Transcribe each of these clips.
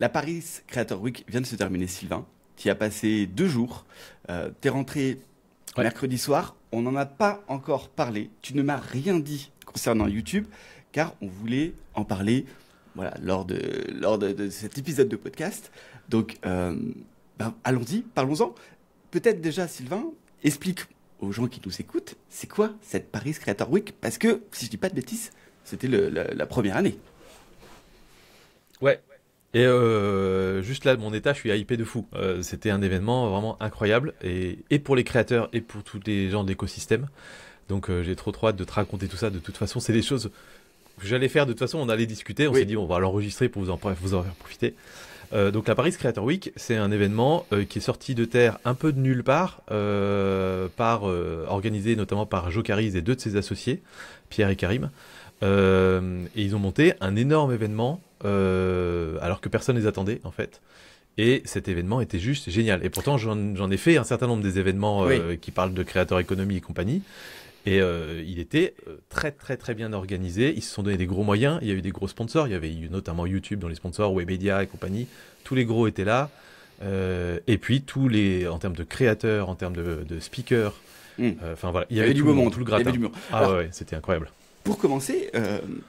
La Paris Creator Week vient de se terminer, Sylvain. Tu y as passé 2 jours. T'es rentré Ouais. mercredi soir. On n'en a pas encore parlé. Tu ne m'as rien dit concernant YouTube, car on voulait en parler voilà, lors de cet épisode de podcast. Donc, allons-y, parlons-en. Peut-être déjà, Sylvain, explique aux gens qui nous écoutent, c'est quoi cette Paris Creator Week? Parce que, si je dis pas de bêtises, c'était la première année. Ouais. Et juste là, de mon état, je suis hypé de fou. C'était un événement vraiment incroyable, et pour les créateurs et pour tous les gens de l'écosystème. Donc j'ai trop hâte de te raconter tout ça. De toute façon, c'est des choses que j'allais faire. De toute façon, on allait discuter. On s'est Oui, dit, on va l'enregistrer pour vous en faire profiter. Donc la Paris Creator Week, c'est un événement qui est sorti de terre un peu de nulle part, organisé notamment par Jocaris et deux de ses associés, Pierre et Karim. Et ils ont monté un énorme événement alors que personne ne les attendait en fait. Et cet événement était juste génial. Et pourtant, j'en ai fait un certain nombre des événements oui. qui parlent de créateur économie et compagnie. Et il était très bien organisé. Ils se sont donné des gros moyens. Il y a eu des gros sponsors. Il y avait eu notamment YouTube dans les sponsors, Webedia et compagnie. Tous les gros étaient là. Et puis en termes de créateurs, en termes de speakers. Hmm. Enfin voilà, il Il y y avait avait du tout beau le monde, monde. tout le Il y avait gratin. du monde. Ah Alors, ouais, c'était incroyable. pour commencer,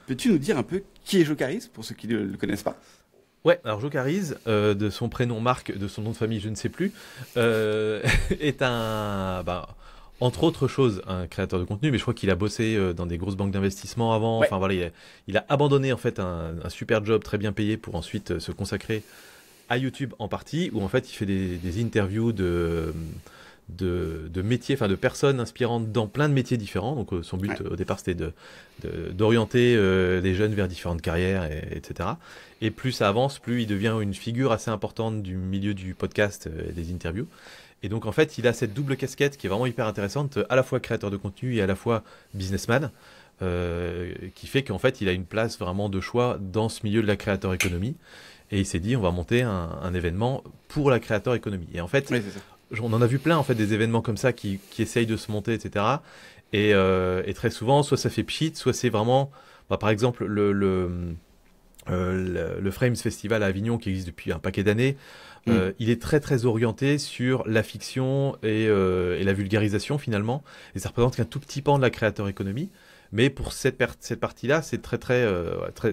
peux-tu nous dire un peu qui est Jocaris, pour ceux qui ne le connaissent pas? Ouais, alors Jocaris, de son prénom Marc, de son nom de famille, je ne sais plus, est entre autres choses, un créateur de contenu, mais je crois qu'il a bossé dans des grosses banques d'investissement avant. Ouais. Enfin voilà, il a abandonné en fait un super job très bien payé pour ensuite se consacrer à YouTube en partie, où en fait il fait des interviews de métiers, enfin de personnes inspirantes dans plein de métiers différents. Donc son but Ouais. au départ c'était d'orienter les jeunes vers différentes carrières, etc. Et plus ça avance, plus il devient une figure assez importante du milieu du podcast et des interviews. Et donc en fait il a cette double casquette qui est vraiment hyper intéressante, à la fois créateur de contenu et à la fois businessman, qui fait qu'en fait il a une place vraiment de choix dans ce milieu de la créateur économie. Et il s'est dit on va monter un événement pour la créateur économie. Et en fait Oui, c'est ça. on en a vu plein en fait des événements comme ça qui essayent de se monter, etc. Et très souvent, soit ça fait pchit, soit c'est vraiment, par exemple le Frames Festival à Avignon qui existe depuis un paquet d'années. Hmm. Il est très orienté sur la fiction et la vulgarisation finalement. Et ça représente qu'un tout petit pan de la créateur économie. Mais pour cette partie-là, c'est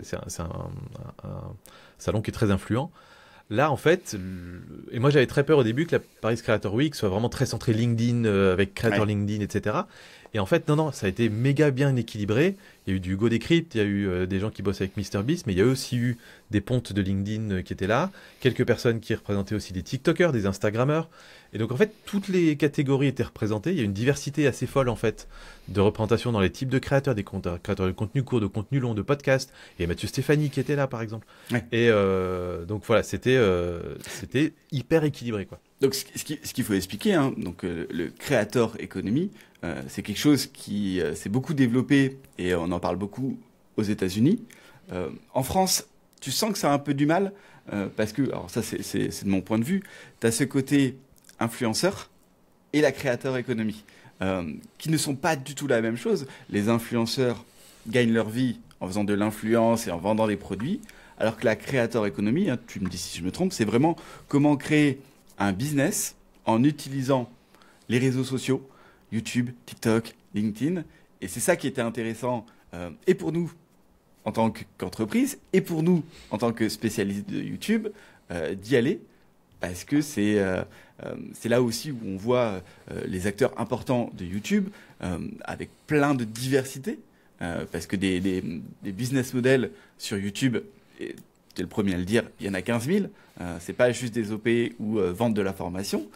c'est un salon qui est très influent. Là, en fait, et moi j'avais très peur au début que la Paris Creator Week soit vraiment très centrée LinkedIn, avec créateur Ouais. LinkedIn, etc. Et en fait, non, ça a été méga bien équilibré. Il y a eu du Go Decrypt, il y a eu des gens qui bossent avec MrBeast, mais il y a aussi eu des pontes de LinkedIn qui étaient là, quelques personnes qui représentaient aussi des TikTokers, des Instagrammeurs. Et donc en fait, toutes les catégories étaient représentées. Il y a une diversité assez folle en fait de représentation dans les types de créateurs, créateurs de contenu court, de contenu long, de podcast. Et Mathieu Stéphanie qui était là par exemple. Ouais. Et donc voilà, c'était hyper équilibré quoi. Donc, ce qu'il faut expliquer, hein, donc, le creator economy, c'est quelque chose qui s'est beaucoup développé et on en parle beaucoup aux États-Unis. En France, tu sens que ça a un peu du mal parce que, alors ça c'est de mon point de vue, tu as ce côté influenceur et la creator economy qui ne sont pas du tout la même chose. Les influenceurs gagnent leur vie en faisant de l'influence et en vendant des produits, alors que la creator economy, hein, tu me dis si je me trompe, c'est vraiment comment créer un business en utilisant les réseaux sociaux, YouTube, TikTok, LinkedIn. Et c'est ça qui était intéressant et pour nous en tant qu'entreprise et pour nous en tant que spécialistes de YouTube d'y aller parce que c'est là aussi où on voit les acteurs importants de YouTube avec plein de diversité parce que des business models sur YouTube, et tu es le premier à le dire, il y en a 15 000. C'est pas juste des OP ou vendre de la formation.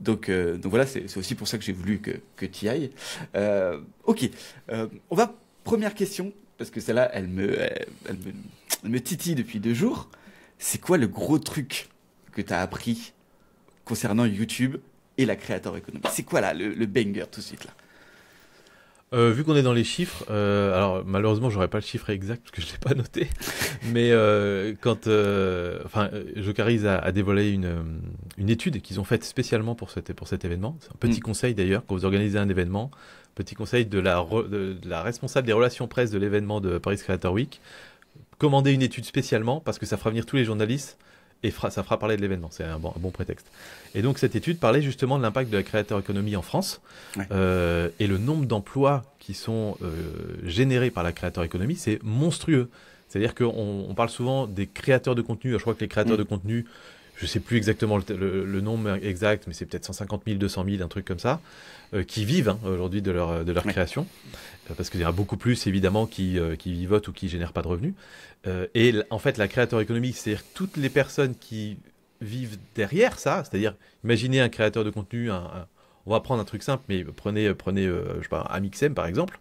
Donc voilà, c'est aussi pour ça que j'ai voulu que tu y ailles. Ok, on va, première question, parce que celle-là, elle me titille depuis 2 jours. C'est quoi le gros truc que tu as appris concernant YouTube et la creator economy? C'est quoi là, le banger tout de suite là? Vu qu'on est dans les chiffres, alors malheureusement j'aurais pas le chiffre exact parce que je l'ai pas noté, mais Jocaris a dévoilé une étude qu'ils ont faite spécialement pour cet événement. C'est un petit conseil d'ailleurs quand vous organisez un événement, petit conseil de la responsable des relations presse de l'événement de Paris Creator Week. commander une étude spécialement parce que ça fera venir tous les journalistes et ça fera parler de l'événement. C'est un bon prétexte. Et donc cette étude parlait justement de l'impact de la creator economy en France et le nombre d'emplois qui sont générés par la creator economy, c'est monstrueux. C'est-à-dire qu'on parle souvent des créateurs de contenu. Je crois que les créateurs de contenu, je ne sais plus exactement le nombre exact, mais c'est peut-être 150 000, 200 000, un truc comme ça, qui vivent aujourd'hui de leur création. Parce qu'il y en a beaucoup plus, évidemment, qui vivotent ou qui ne génèrent pas de revenus. Et en fait, la creator economy, c'est-à-dire toutes les personnes qui vivent derrière ça. C'est-à-dire, imaginez un créateur de contenu, on va prendre un truc simple, mais prenez je sais pas, Amixem, par exemple.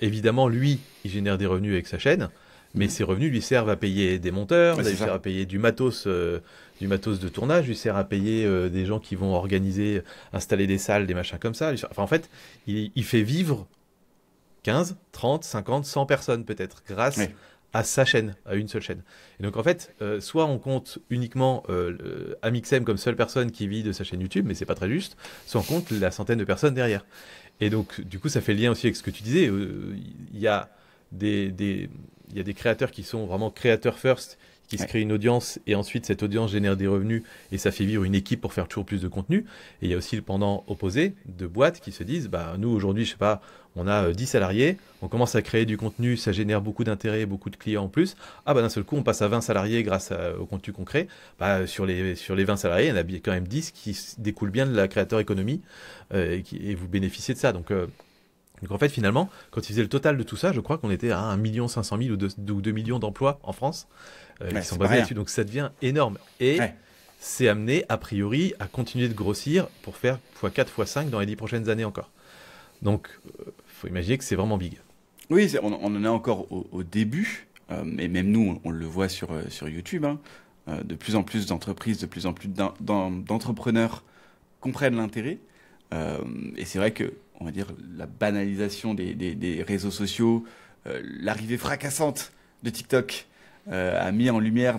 Évidemment, lui, il génère des revenus avec sa chaîne. Mais ces revenus lui servent à payer des monteurs, lui servent à payer du matos de tournage, lui sert à payer des gens qui vont organiser, installer des salles, des machins comme ça. Enfin, en fait, il fait vivre 15, 30, 50, 100 personnes peut-être, grâce à sa chaîne, à une seule chaîne. Et donc en fait, soit on compte uniquement Amixem comme seule personne qui vit de sa chaîne YouTube, mais c'est pas très juste, soit on compte la centaine de personnes derrière. Et donc du coup, ça fait le lien aussi avec ce que tu disais. Il y a des créateurs qui sont vraiment créateurs first, qui se créent une audience et ensuite cette audience génère des revenus et ça fait vivre une équipe pour faire toujours plus de contenu. Et il y a aussi le pendant opposé de boîtes qui se disent nous aujourd'hui, je sais pas, on a 10 salariés, on commence à créer du contenu, ça génère beaucoup d'intérêt, beaucoup de clients en plus. D'un seul coup, on passe à 20 salariés grâce au contenu qu'on crée. Sur les 20 salariés, il y en a quand même 10 qui découlent bien de la créateur économie et vous bénéficiez de ça. Donc en fait, finalement, quand ils faisaient le total de tout ça, je crois qu'on était à 1 500 000 ou 2 millions d'emplois en France qui sont basés là-dessus. Donc ça devient énorme. Et c'est amené, a priori, à continuer de grossir pour faire x4, x5 dans les 10 prochaines années encore. Donc, il faut imaginer que c'est vraiment big. Oui, on en est encore au début. Et même nous, on le voit sur YouTube. De plus en plus d'entreprises, de plus en plus d'entrepreneurs comprennent l'intérêt. Et c'est vrai que, on va dire, la banalisation des réseaux sociaux, l'arrivée fracassante de TikTok a mis en lumière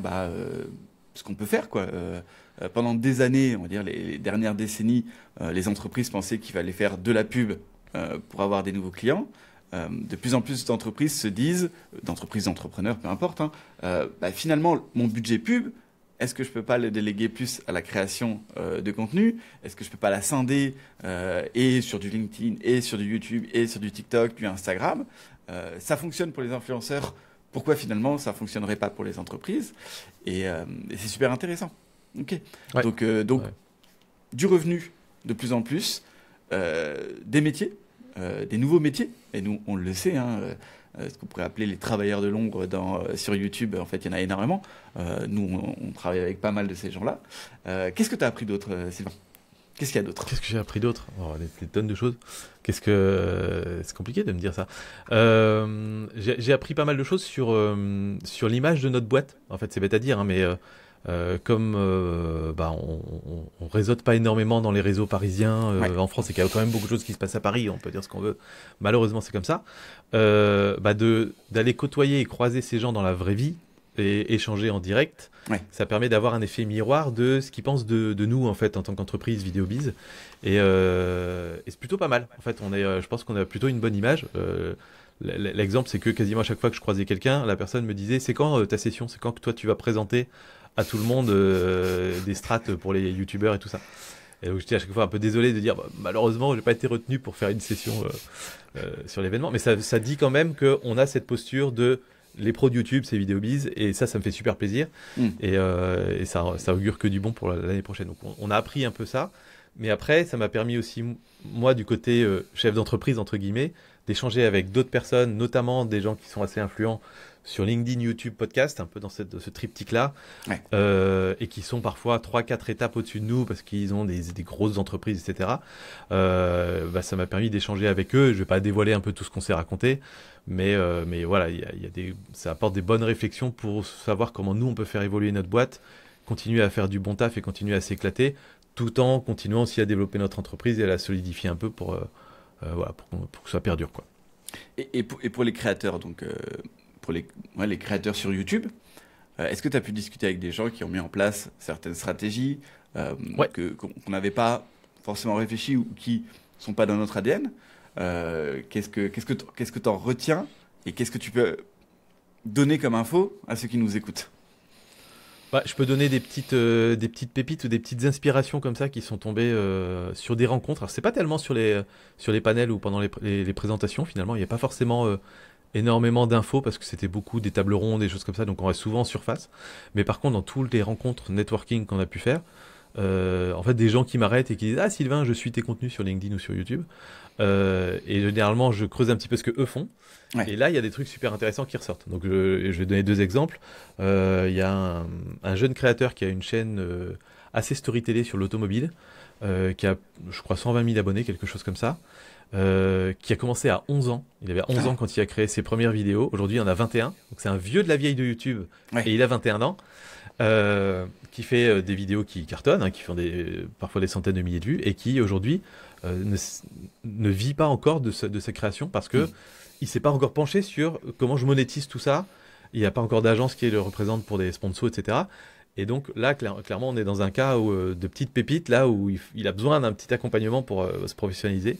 ce qu'on peut faire, quoi. Pendant des années, on va dire les dernières décennies, les entreprises pensaient qu'il fallait faire de la pub pour avoir des nouveaux clients. De plus en plus d'entreprises se disent, d'entreprises, d'entrepreneurs, peu importe, finalement, mon budget pub, est-ce que je peux pas le déléguer plus à la création de contenu? Est-ce que je peux pas la scinder et sur du LinkedIn, et sur du YouTube, et sur du TikTok, du Instagram? Ça fonctionne pour les influenceurs. Pourquoi finalement ça fonctionnerait pas pour les entreprises? Et c'est super intéressant. Ok. Ouais. Donc du revenu de plus en plus, des métiers, des nouveaux métiers. Et nous on le sait. Ce qu'on pourrait appeler les travailleurs de l'ombre sur YouTube, en fait, il y en a énormément. Nous, on travaille avec pas mal de ces gens-là. Qu'est-ce que tu as appris d'autre, Sylvain? Qu'est-ce qu'il y a d'autre? Qu'est-ce que j'ai appris d'autre? Des tonnes de choses. C'est compliqué de me dire ça. J'ai appris pas mal de choses sur l'image de notre boîte. En fait, c'est bête à dire, mais comme on réseaute pas énormément dans les réseaux parisiens en France, et qu'il y a quand même beaucoup de choses qui se passent à Paris, on peut dire ce qu'on veut. Malheureusement, c'est comme ça. D'aller côtoyer et croiser ces gens dans la vraie vie et échanger en direct, ça permet d'avoir un effet miroir de ce qu'ils pensent de nous en fait en tant qu'entreprise Vidéobiz. Et c'est plutôt pas mal. En fait, je pense qu'on a plutôt une bonne image. L'exemple, c'est que quasiment à chaque fois que je croisais quelqu'un, la personne me disait: c'est quand ta session? C'est quand que toi tu vas présenter à tout le monde des strates pour les youtubeurs et tout ça? Et donc j'étais à chaque fois un peu désolé de dire malheureusement j'ai pas été retenu pour faire une session sur l'événement, mais ça dit quand même qu'on a cette posture de les pros de YouTube, c'est Vidéobiz, et ça me fait super plaisir. Et ça augure que du bon pour l'année prochaine. Donc on a appris un peu ça, mais après ça m'a permis aussi, moi du côté chef d'entreprise entre guillemets, d'échanger avec d'autres personnes, notamment des gens qui sont assez influents sur LinkedIn, YouTube, podcast, un peu dans ce triptyque-là, et qui sont parfois 3-4 étapes au-dessus de nous parce qu'ils ont des grosses entreprises, etc. Ça m'a permis d'échanger avec eux. Je vais pas dévoiler un peu tout ce qu'on s'est raconté, mais voilà, ça apporte des bonnes réflexions pour savoir comment nous on peut faire évoluer notre boîte, continuer à faire du bon taf et continuer à s'éclater, tout en continuant aussi à développer notre entreprise et à la solidifier un peu pour que ça perdure, quoi. Et pour les créateurs, donc pour les créateurs sur YouTube, est-ce que tu as pu discuter avec des gens qui ont mis en place certaines stratégies qu'on n'avait pas forcément réfléchi ou qui sont pas dans notre ADN? Qu'est-ce que tu en retiens et qu'est-ce que tu peux donner comme info à ceux qui nous écoutent? Bah, je peux donner des petites pépites ou des petites inspirations comme ça qui sont tombées sur des rencontres. Alors, c'est pas tellement sur les panels ou pendant les présentations, finalement. Il n'y a pas forcément énormément d'infos parce que c'était beaucoup des tables rondes, des choses comme ça, donc on reste souvent en surface. Mais par contre, dans toutes les rencontres networking qu'on a pu faire, en fait, des gens qui m'arrêtent et qui disent: Ah, Sylvain, je suis tes contenus sur LinkedIn ou sur YouTube. Et généralement, je creuse un petit peu ce que eux font. Ouais. Et là, il y a des trucs super intéressants qui ressortent. Donc, je vais donner deux exemples. Il y a un jeune créateur qui a une chaîne assez storytellée sur l'automobile, qui a, je crois, 120 000 abonnés, quelque chose comme ça, qui a commencé à 11 ans. Il avait 11 ans quand il a créé ses premières vidéos. Aujourd'hui, il en a 21. Donc, c'est un vieux de la vieille de YouTube. Ouais. Et il a 21 ans. Qui fait des vidéos qui cartonnent, hein, qui font parfois des centaines de milliers de vues, et qui aujourd'hui ne vit pas encore de sa création parce que il s'est pas encore penché sur comment je monétise tout ça. Il n'y a pas encore d'agence qui le représente pour des sponsors, etc. Et donc là, clairement, on est dans un cas de petite pépite, là où il a besoin d'un petit accompagnement pour se professionnaliser.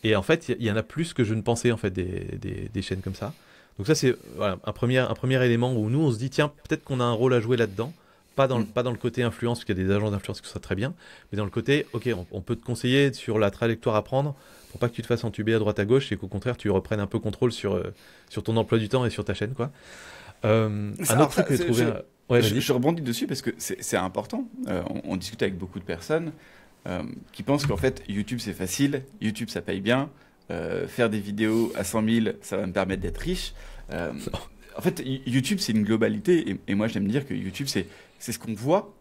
Et en fait, il y en a plus que je ne pensais, en fait, des chaînes comme ça. Donc ça, c'est voilà, un premier élément où nous, on se dit, tiens, peut-être qu'on a un rôle à jouer là-dedans. Pas dans le côté influence, parce qu'il y a des agences d'influence qui sont très bien, mais dans le côté, ok, on peut te conseiller sur la trajectoire à prendre pour pas que tu te fasses entuber à droite à gauche et qu'au contraire, tu reprennes un peu contrôle sur ton emploi du temps et sur ta chaîne, quoi. Un autre truc que j'ai trouvé... Ouais, je rebondis dessus parce que c'est important. On discute avec beaucoup de personnes qui pensent qu'en fait, YouTube, c'est facile, YouTube, ça paye bien, faire des vidéos à 100 000, ça va me permettre d'être riche. En fait, YouTube, c'est une globalité, et moi, j'aime dire que YouTube, c'est ce qu'on voit,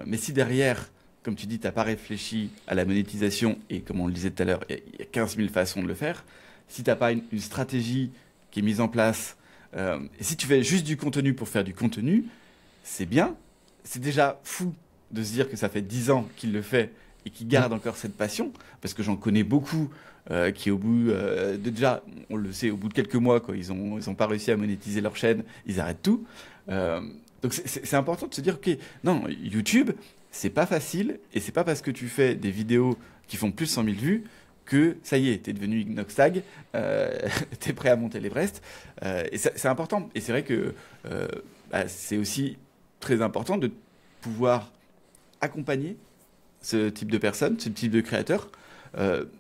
mais si derrière, comme tu dis, tu n'as pas réfléchi à la monétisation, et comme on le disait tout à l'heure, il y a 15 000 façons de le faire, si tu n'as pas une stratégie qui est mise en place, et si tu fais juste du contenu pour faire du contenu, c'est bien, c'est déjà fou de se dire que ça fait 10 ans qu'il le fait, et qu'il garde encore cette passion, parce que j'en connais beaucoup qui au bout déjà, on le sait, au bout de quelques mois, quoi, ils ont pas réussi à monétiser leur chaîne, ils arrêtent tout. Donc c'est important de se dire, ok, non, YouTube, c'est pas facile, et c'est pas parce que tu fais des vidéos qui font plus de 100 000 vues que ça y est, t'es devenu Inoxtag, t'es prêt à monter l'Everest. Et c'est important. Et c'est vrai que c'est aussi très important de pouvoir accompagner ce type de personnes, ce type de créateurs.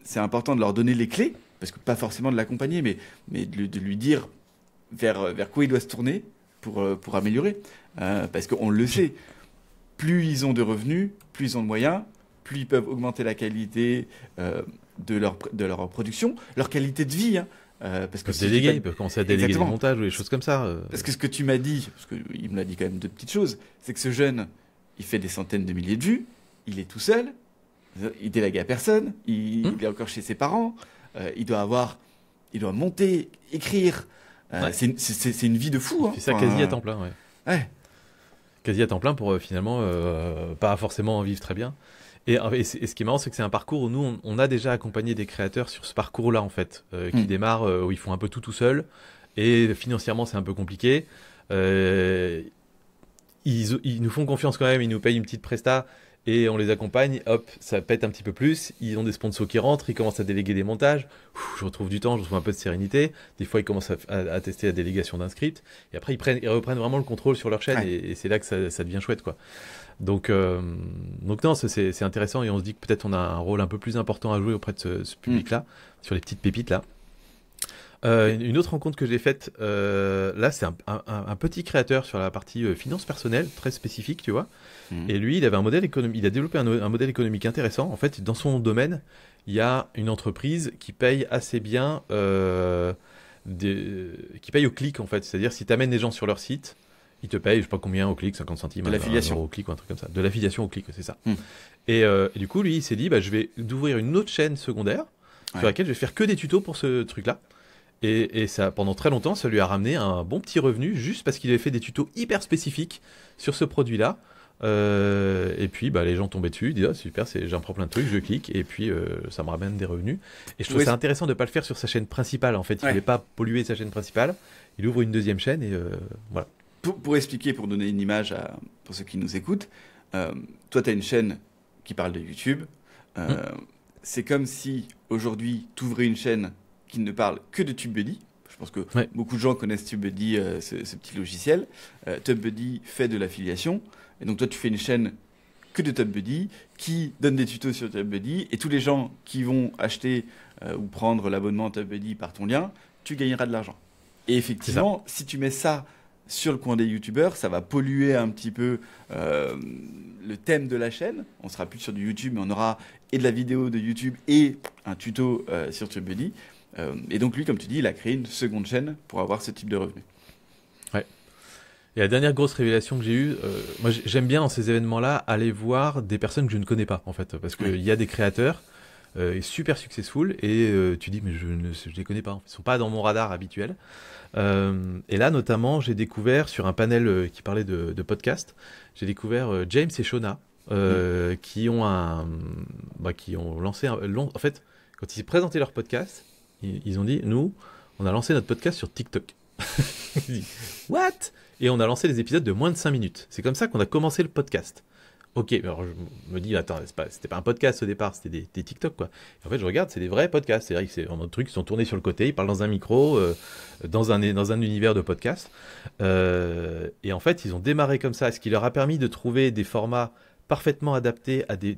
C'est important de leur donner les clés, parce que pas forcément de l'accompagner, mais de lui dire vers quoi il doit se tourner pour améliorer. Parce qu'on le sait, plus ils ont de revenus, plus ils ont de moyens, plus ils peuvent augmenter la qualité de leur production, leur qualité de vie. Hein. Parce que ils peuvent commencer à déléguer des montages ou des choses comme ça. Parce que ce que tu m'as dit, parce qu'il me l'a dit quand même deux petites choses, c'est que ce jeune, il fait des centaines de milliers de vues, il est tout seul, il délègue à personne, il est encore chez ses parents, il doit monter, écrire. C'est une vie de fou. Il fait ça quasi à temps plein, ouais. Quasi à temps plein pour finalement pas forcément en vivre très bien. Et ce qui est marrant, c'est que c'est un parcours où nous, on a déjà accompagné des créateurs sur ce parcours-là, en fait, qui démarrent, où ils font un peu tout seuls, et financièrement, c'est un peu compliqué. Ils nous font confiance quand même, ils nous payent une petite presta, et on les accompagne, hop, ça pète un petit peu plus, ils ont des sponsors qui rentrent, ils commencent à déléguer des montages, je retrouve du temps, je retrouve un peu de sérénité, des fois ils commencent à tester la délégation d'un script, et après ils reprennent vraiment le contrôle sur leur chaîne, et c'est là que ça devient chouette, quoi. Donc non, c'est intéressant, et on se dit que peut-être on a un rôle un peu plus important à jouer auprès de ce public-là, sur les petites pépites-là. Une autre rencontre que j'ai faite, là c'est un petit créateur sur la partie finance personnelle, très spécifique, tu vois. Et lui, il avait un modèle économique, il a développé un modèle économique intéressant. En fait, dans son domaine, il y a une entreprise qui paye assez bien, qui paye au clic en fait. C'est-à-dire si tu amènes des gens sur leur site, ils te payent, je sais pas combien au clic, 50 centimes, de l'affiliation au clic ou un truc comme ça. De l'affiliation au clic, c'est ça. Et du coup, lui, il s'est dit, je vais ouvrir une autre chaîne secondaire sur laquelle je vais faire que des tutos pour ce truc-là. Et ça, pendant très longtemps, ça lui a ramené un bon petit revenu juste parce qu'il avait fait des tutos hyper spécifiques sur ce produit-là. Et puis les gens tombaient dessus, ils disaient super, j'en prends plein de trucs, je clique et puis ça me ramène des revenus. Et je trouve ça intéressant de ne pas le faire sur sa chaîne principale. En fait, il ne voulait pas polluer sa chaîne principale. Il ouvre une deuxième chaîne et voilà. Pour expliquer, pour donner une image pour ceux qui nous écoutent, toi tu as une chaîne qui parle de YouTube. C'est comme si aujourd'hui tu ouvrais une chaîne qui ne parle que de TubeBuddy. Je pense que beaucoup de gens connaissent TubeBuddy, ce petit logiciel. TubeBuddy fait de l'affiliation. Et donc toi, tu fais une chaîne que de TubeBuddy qui donne des tutos sur TubeBuddy. Et tous les gens qui vont acheter ou prendre l'abonnement TubeBuddy par ton lien, tu gagneras de l'argent. Et effectivement, si tu mets ça sur le coin des youtubeurs, ça va polluer un petit peu le thème de la chaîne. On sera plus sur du YouTube, mais on aura et de la vidéo de YouTube et un tuto sur TubeBuddy. Et donc lui, comme tu dis, il a créé une seconde chaîne pour avoir ce type de revenus. Ouais. Et la dernière grosse révélation que j'ai eue, moi j'aime bien dans ces événements-là aller voir des personnes que je ne connais pas en fait, parce qu'il y a des créateurs super successful et tu dis mais je les connais pas, ils sont pas dans mon radar habituel. Et là notamment j'ai découvert sur un panel qui parlait de podcast, j'ai découvert James et Shona qui ont lancé en fait quand ils présentaient leur podcast, ils ont dit nous on a lancé notre podcast sur TikTok. What? Et on a lancé les épisodes de moins de 5 minutes. C'est comme ça qu'on a commencé le podcast. Ok, alors je me dis, attends, c'était pas un podcast au départ, c'était des TikTok, quoi. Et en fait, je regarde, c'est des vrais podcasts. C'est-à-dire que c'est vraiment des trucs qui sont tournés sur le côté, ils parlent dans un micro, dans un univers de podcast. Et en fait, ils ont démarré comme ça, ce qui leur a permis de trouver des formats parfaitement adaptés à des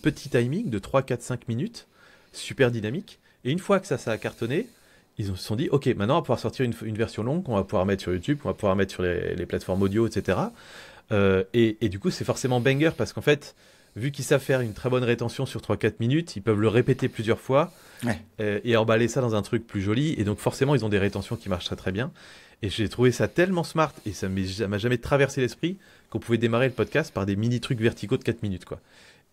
petits timings de 3, 4, 5 minutes, super dynamiques. Et une fois que ça a cartonné, ils se sont dit, ok, maintenant on va pouvoir sortir une version longue qu'on va pouvoir mettre sur YouTube, qu'on va pouvoir mettre sur les plateformes audio, etc. Et du coup, c'est forcément banger parce qu'en fait, vu qu'ils savent faire une très bonne rétention sur 3-4 minutes, ils peuvent le répéter plusieurs fois et emballer ça dans un truc plus joli. Et donc forcément, ils ont des rétentions qui marchent très très bien. Et j'ai trouvé ça tellement smart et ça m'a jamais traversé l'esprit qu'on pouvait démarrer le podcast par des mini trucs verticaux de 4 minutes, quoi.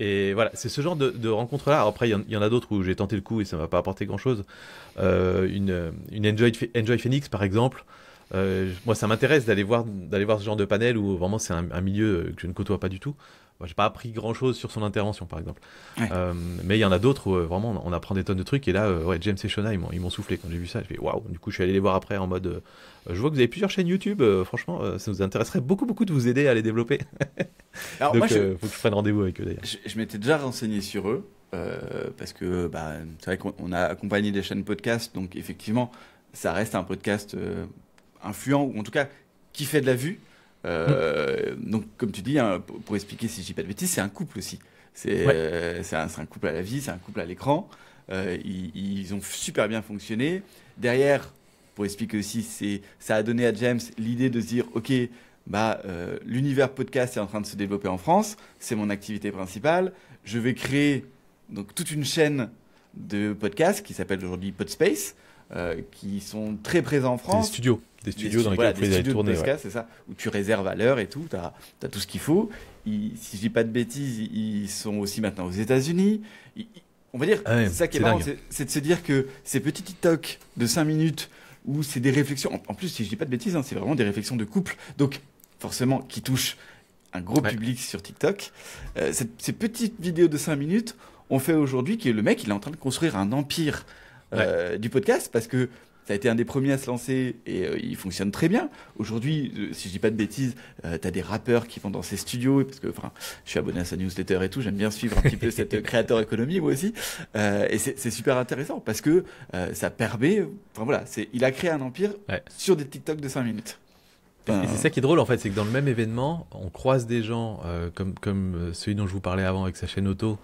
Et voilà, c'est ce genre de rencontre-là. Alors après, il y en a d'autres où j'ai tenté le coup et ça ne m'a pas apporté grand-chose. Une Enjoy Phoenix, par exemple. Moi, ça m'intéresse d'aller voir ce genre de panel où vraiment c'est un milieu que je ne côtoie pas du tout. Moi, j'ai pas appris grand-chose sur son intervention, par exemple. Mais il y en a d'autres où vraiment on apprend des tonnes de trucs. Et là, James et Shona, ils m'ont soufflé quand j'ai vu ça. Je fais waouh. Du coup, je suis allé les voir après en mode. Je vois que vous avez plusieurs chaînes YouTube. Franchement, ça nous intéresserait beaucoup de vous aider à les développer. Alors, donc, faut que je prenne rendez-vous avec eux d'ailleurs. Je m'étais déjà renseigné sur eux parce que c'est vrai qu'on a accompagné des chaînes podcast, donc effectivement, ça reste un podcast influent ou en tout cas qui fait de la vue. Donc, comme tu dis, hein, pour expliquer si je dis pas de bêtises, c'est un couple aussi. C'est un couple à la vie, c'est un couple à l'écran. Ils ont super bien fonctionné. Derrière, pour expliquer aussi, ça a donné à James l'idée de se dire, ok, l'univers podcast est en train de se développer en France, c'est mon activité principale. Je vais créer donc toute une chaîne de podcasts qui s'appelle aujourd'hui Podspace, qui sont très présents en France. Des studios dans lesquels vous pouvez tourner. C'est ça, où tu réserves à l'heure et tout, tu as tout ce qu'il faut. Si je dis pas de bêtises, ils sont aussi maintenant aux États-Unis. On va dire, c'est ça qui est marrant, c'est de se dire que ces petits TikTok de 5 minutes où c'est des réflexions, en plus, si je dis pas de bêtises, hein, c'est vraiment des réflexions de couple, donc forcément qui touchent un gros public sur TikTok. Ces petites vidéos de 5 minutes ont fait aujourd'hui que le mec, il est en train de construire un empire du podcast parce que ça a été un des premiers à se lancer et il fonctionne très bien. Aujourd'hui, si je dis pas de bêtises, tu as des rappeurs qui vont dans ces studios parce que je suis abonné à sa newsletter et tout, j'aime bien suivre un petit peu cette créateur économie moi aussi. Et c'est super intéressant parce que ça permet, il a créé un empire sur des TikTok de 5 minutes. Et c'est ça qui est drôle en fait, c'est que dans le même événement, on croise des gens comme celui dont je vous parlais avant avec sa chaîne auto,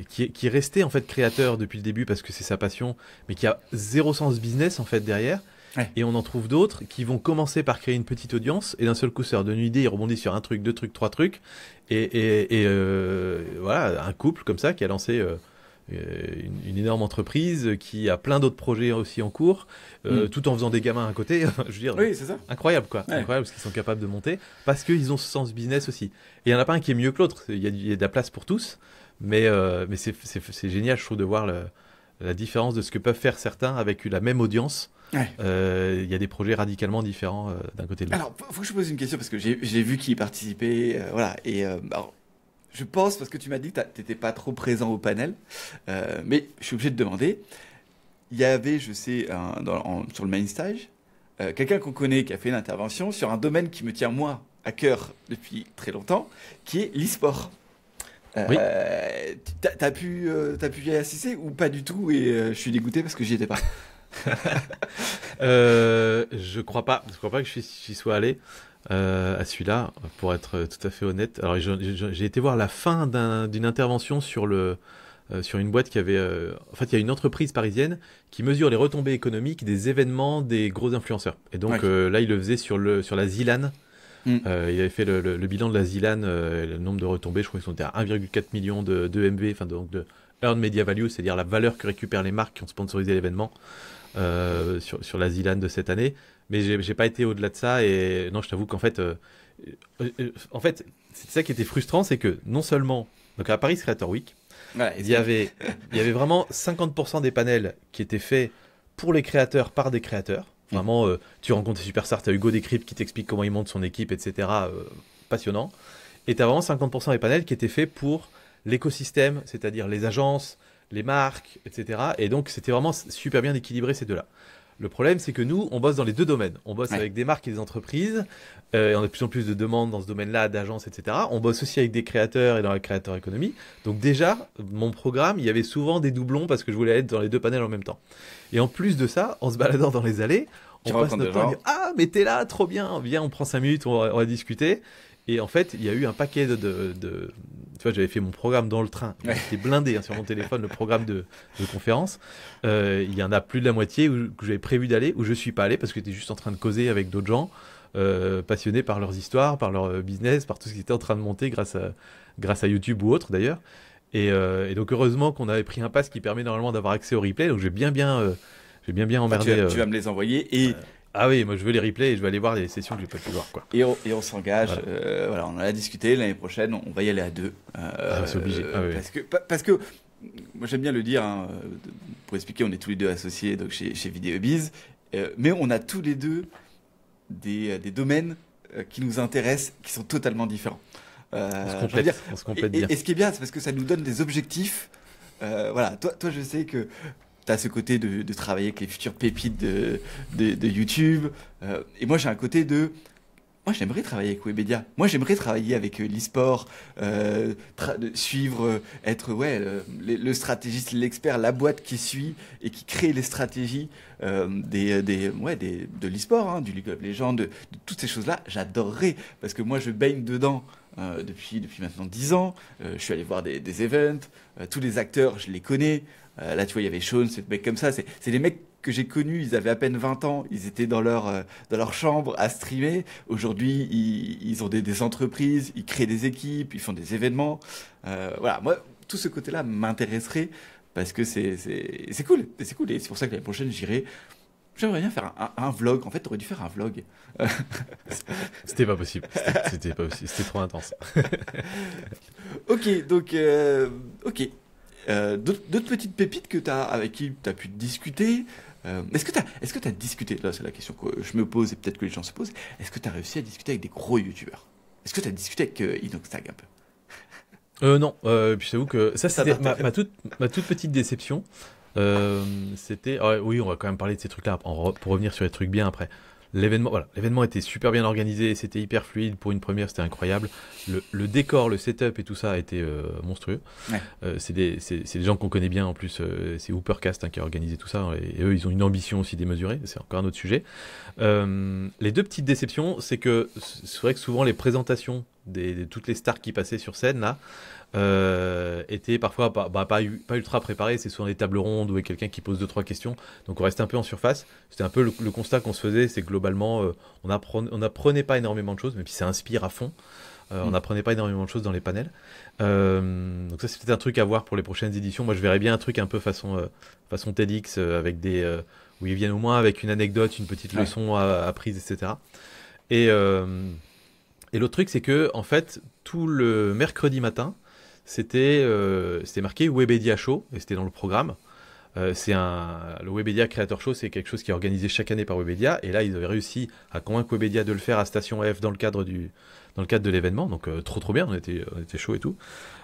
qui est resté en fait créateur depuis le début parce que c'est sa passion, mais qui a zéro sens business en fait derrière. Et on en trouve d'autres qui vont commencer par créer une petite audience et d'un seul coup ça leur donne une idée, ils rebondissent sur un truc, deux trucs, trois trucs et voilà, un couple comme ça qui a lancé une énorme entreprise qui a plein d'autres projets aussi en cours, tout en faisant des gamins à côté. Je veux dire, oui, c'est ça. Incroyable quoi, incroyable ce qu'ils sont capables de monter parce qu'ils ont ce sens business aussi. Et il y en a pas un qui est mieux que l'autre. Il y a de la place pour tous. Mais c'est génial, je trouve, de voir la différence de ce que peuvent faire certains avec la même audience. Il y a des projets radicalement différents d'un côté de l'autre. Alors, faut que je pose une question parce que j'ai vu qui y participait. Voilà. Et alors, je pense, parce que tu m'as dit que tu n'étais pas trop présent au panel, mais je suis obligé de demander. Il y avait, je sais, sur le main stage, quelqu'un qu'on connaît qui a fait une intervention sur un domaine qui me tient, moi, à cœur depuis très longtemps, qui est l'e-sport. Oui. T'as pu y assister ou pas du tout et je suis dégoûté parce que j'y étais pas. Je crois pas. Je crois pas que j'y sois allé à celui-là, pour être tout à fait honnête. Alors, j'ai été voir la fin d'une intervention sur une boîte qui avait. En fait, il y a une entreprise parisienne qui mesure les retombées économiques des événements des gros influenceurs. Et donc là, il le faisait sur la Zilan. Il avait fait le bilan de la Zilan, le nombre de retombées. Je crois qu'ils sont à 1,4 million de MV, enfin donc de Earned Media Value, c'est-à-dire la valeur que récupèrent les marques qui ont sponsorisé l'événement sur la Zilan de cette année. Mais j'ai pas été au-delà de ça. Et non, je t'avoue qu'en fait, c'est ça qui était frustrant, c'est que non seulement donc à Paris Creator Week, il y avait vraiment 50% des panels qui étaient faits pour les créateurs par des créateurs. Vraiment, tu rencontres des superstars, tu as Hugo Décrypte qui t'explique comment il monte son équipe, etc. Passionnant. Et tu as vraiment 50% des panels qui étaient faits pour l'écosystème, c'est-à-dire les agences, les marques, etc. Et donc, c'était vraiment super bien équilibré ces deux-là. Le problème, c'est que nous, on bosse dans les deux domaines. On bosse avec des marques et des entreprises. Et on a de plus en plus de demandes dans ce domaine-là, d'agences, etc. On bosse aussi avec des créateurs et dans la créateur économie. Donc déjà, mon programme, il y avait souvent des doublons parce que je voulais être dans les deux panels en même temps. Et en plus de ça, en se baladant dans les allées, on passe notre temps à dire « Ah, mais t'es là, trop bien, viens, on prend 5 minutes, on va discuter ». Et en fait, il y a eu un paquet de... Tu vois, j'avais fait mon programme dans le train. C'était blindé sur mon téléphone, le programme de conférence. Il y en a plus de la moitié où j'avais prévu d'aller, où je suis pas allé parce que j'étais juste en train de causer avec d'autres gens passionnés par leurs histoires, par leur business, par tout ce qui était en train de monter grâce à YouTube ou autre d'ailleurs. Et donc heureusement qu'on avait pris un pass qui permet normalement d'avoir accès au replay. Donc j'ai bien emmerdé. Tu vas me les envoyer et... Ah oui, moi je veux les replays et je veux aller voir les sessions que j'ai pas pu voir, quoi. Et on s'engage, voilà. On en a discuté, l'année prochaine, on va y aller à deux. C'est obligé. Oui. Parce que, moi j'aime bien le dire, hein, pour expliquer, on est tous les deux associés donc chez VideoBiz, mais on a tous les deux des domaines qui nous intéressent, qui sont totalement différents. On se complète bien. Et ce qui est bien, c'est parce que ça nous donne des objectifs. Voilà, toi je sais que t'as ce côté de travailler avec les futures pépites de YouTube. Et moi, j'ai un côté de... Moi, j'aimerais travailler avec Webedia. Moi, j'aimerais travailler avec l'e-sport, suivre, être le stratégiste, l'expert, la boîte qui suit et qui crée les stratégies de l'e-sport, hein, du League of Legends, de toutes ces choses-là. J'adorerais parce que moi, je baigne dedans depuis maintenant 10 ans. Je suis allé voir des events. Tous les acteurs, je les connais. Là, tu vois, il y avait Sean, c'est des mecs comme ça. C'est des mecs que j'ai connus, ils avaient à peine 20 ans, ils étaient dans leur chambre à streamer. Aujourd'hui, ils ont des entreprises, ils créent des équipes, ils font des événements. Voilà, moi, tout ce côté-là m'intéresserait parce que c'est cool. C'est cool. Et c'est pour ça que l'année prochaine, j'aimerais bien faire un vlog. En fait, t'aurais dû faire un vlog. C'était pas possible. C'était pas possible. C'était trop intense. Ok, donc, ok. D'autres petites pépites avec qui tu as pu discuter. Est-ce que tu as discuté, là c'est la question que je me pose et peut-être que les gens se posent, est-ce que tu as réussi à discuter avec des gros youtubeurs? Est-ce que tu as discuté avec Inoxtag un peu? Non, puis j'avoue que ça c'était ma toute petite déception. C'était... oui, on va quand même parler de ces trucs-là pour revenir sur les trucs bien après. L'événement était super bien organisé, c'était hyper fluide, pour une première c'était incroyable. Le décor, le setup et tout ça a été monstrueux. C'est des gens qu'on connaît bien en plus, c'est Hoopercast qui a organisé tout ça, et eux ils ont une ambition aussi démesurée, c'est encore un autre sujet. Les deux petites déceptions, c'est que c'est vrai que souvent les présentations de toutes les stars qui passaient sur scène là, étaient parfois pas ultra préparés. C'est souvent des tables rondes où quelqu'un qui pose 2-3 questions, donc on reste un peu en surface. C'était un peu le constat qu'on se faisait, c'est que globalement on apprenait pas énormément de choses, même si ça inspire à fond. On n'apprenait pas énormément de choses dans les panels. Donc ça c'est peut-être un truc à voir pour les prochaines éditions. Moi je verrais bien un truc un peu façon TEDx, avec où ils viennent au moins avec une anecdote, une petite leçon apprise, etc. Et l'autre truc, c'est que en fait tout le mercredi matin, c'était marqué Webedia Show, et c'était dans le programme. Le Webedia Creator Show, c'est quelque chose qui est organisé chaque année par Webedia, et là ils avaient réussi à convaincre Webedia de le faire à Station F dans le cadre de l'événement, donc trop bien, on était chaud et tout.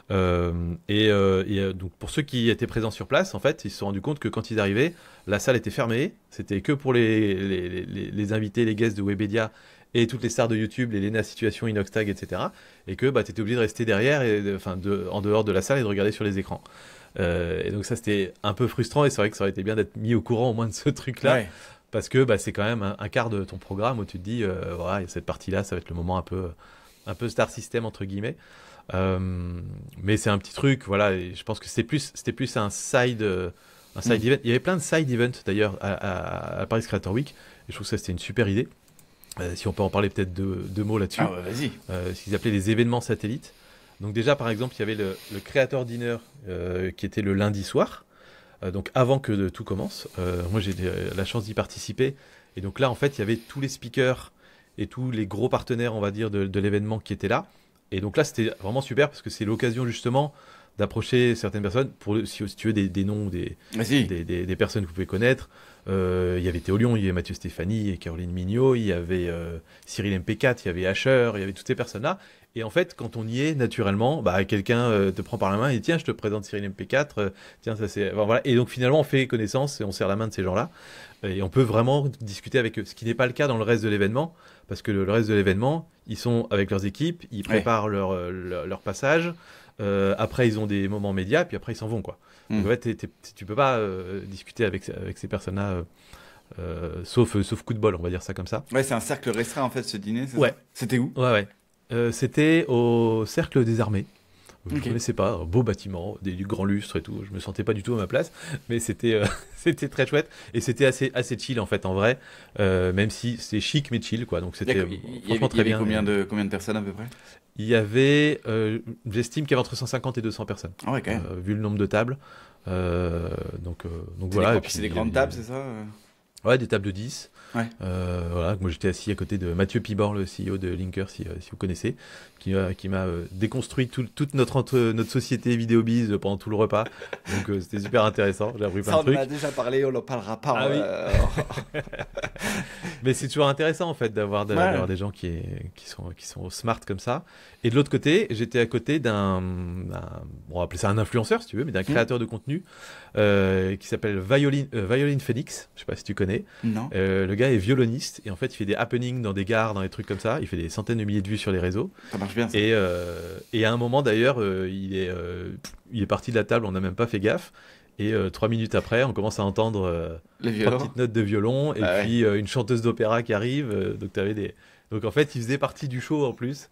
Donc pour ceux qui étaient présents sur place, en fait, ils se sont rendus compte que quand ils arrivaient, la salle était fermée, c'était que pour les invités, les guests de Webedia et toutes les stars de YouTube, les Lena Situation, Inoxtag, etc. Et que bah, tu étais obligé de rester derrière, en dehors de la salle et de regarder sur les écrans. Et donc ça, c'était un peu frustrant, et c'est vrai que ça aurait été bien d'être mis au courant au moins de ce truc-là. Ouais. Parce que bah, c'est quand même un quart de ton programme où tu te dis, voilà, cette partie-là, ça va être le moment un peu star system, entre guillemets. Mais c'est un petit truc, voilà, et je pense que c'était plus un side event. Il y avait plein de side events d'ailleurs à Paris Creator Week, et je trouve que ça c'était une super idée. Si on peut en parler peut-être deux mots là-dessus. Ah ouais, vas-y. Ce qu'ils appelaient les événements satellites. Donc déjà par exemple il y avait le Creator Dinner qui était le lundi soir, donc avant que tout commence. Moi j'ai la chance d'y participer, et donc là en fait il y avait tous les speakers et tous les gros partenaires, on va dire, de l'événement qui étaient là. Et donc là, c'était vraiment super parce que c'est l'occasion justement d'approcher certaines personnes, si tu veux des noms, des personnes que vous pouvez connaître. Il y avait Théo Lyon, il y avait Mathieu Stéphanie et Caroline Mignot, il y avait Cyril MP4, il y avait Asher, il y avait toutes ces personnes-là. Et en fait, quand on y est, naturellement, bah, quelqu'un te prend par la main et dit tiens, je te présente Cyril MP4, tiens, ça c'est... Enfin, voilà. Et donc finalement, on fait connaissance et on serre la main de ces gens-là. Et on peut vraiment discuter avec eux, ce qui n'est pas le cas dans le reste de l'événement, parce que le reste de l'événement, ils sont avec leurs équipes, ils préparent leur passage, après ils ont des moments médias, puis après ils s'en vont, quoi. Donc en fait, tu peux pas discuter avec ces personnes-là, sauf coup de bol, on va dire ça comme ça. Ouais, c'est un cercle restreint en fait ce dîner, c'est Ouais. ça? C'était où? Ouais. C'était au Cercle des Armées. Je ne Ok. connaissais pas, un beau bâtiment, du grand lustre et tout. Je me sentais pas du tout à ma place, mais c'était c'était très chouette, et c'était assez chill en fait en vrai, même si c'est chic mais chill, quoi. Donc c'était franchement très bien. Combien de personnes à peu près? Il y avait, j'estime qu'il y avait entre 150 et 200 personnes, Ah ouais, quand même. vu le nombre de tables. Donc voilà. Et puis C'est des grandes tables, c'est ça? Ouais, des tables de 10. Ouais. Voilà, moi j'étais assis à côté de Mathieu Pibor, le CEO de Linker, si vous connaissez, qui m'a déconstruit toute notre société Vidéobiz pendant tout le repas. Donc c'était super intéressant, j'ai appris plein de Ça, on trucs. en a déjà parlé, on n'en parlera pas. Ah oui. Mais c'est toujours intéressant en fait d'avoir des gens qui sont smart comme ça. Et de l'autre côté, j'étais à côté on va appeler ça un influenceur si tu veux, mais d'un créateur de contenu qui s'appelle Violine Phoenix. Je sais pas si tu connais. Non. Le gars est violoniste, et en fait il fait des happenings dans des gares, dans des trucs comme ça. Il fait des centaines de milliers de vues sur les réseaux. Ça marche bien, ça. Et à un moment d'ailleurs, il est parti de la table, on n'a même pas fait gaffe. Et 3 minutes après, on commence à entendre trois petites notes de violon, et puis une chanteuse d'opéra qui arrive. Donc en fait, il faisait partie du show en plus.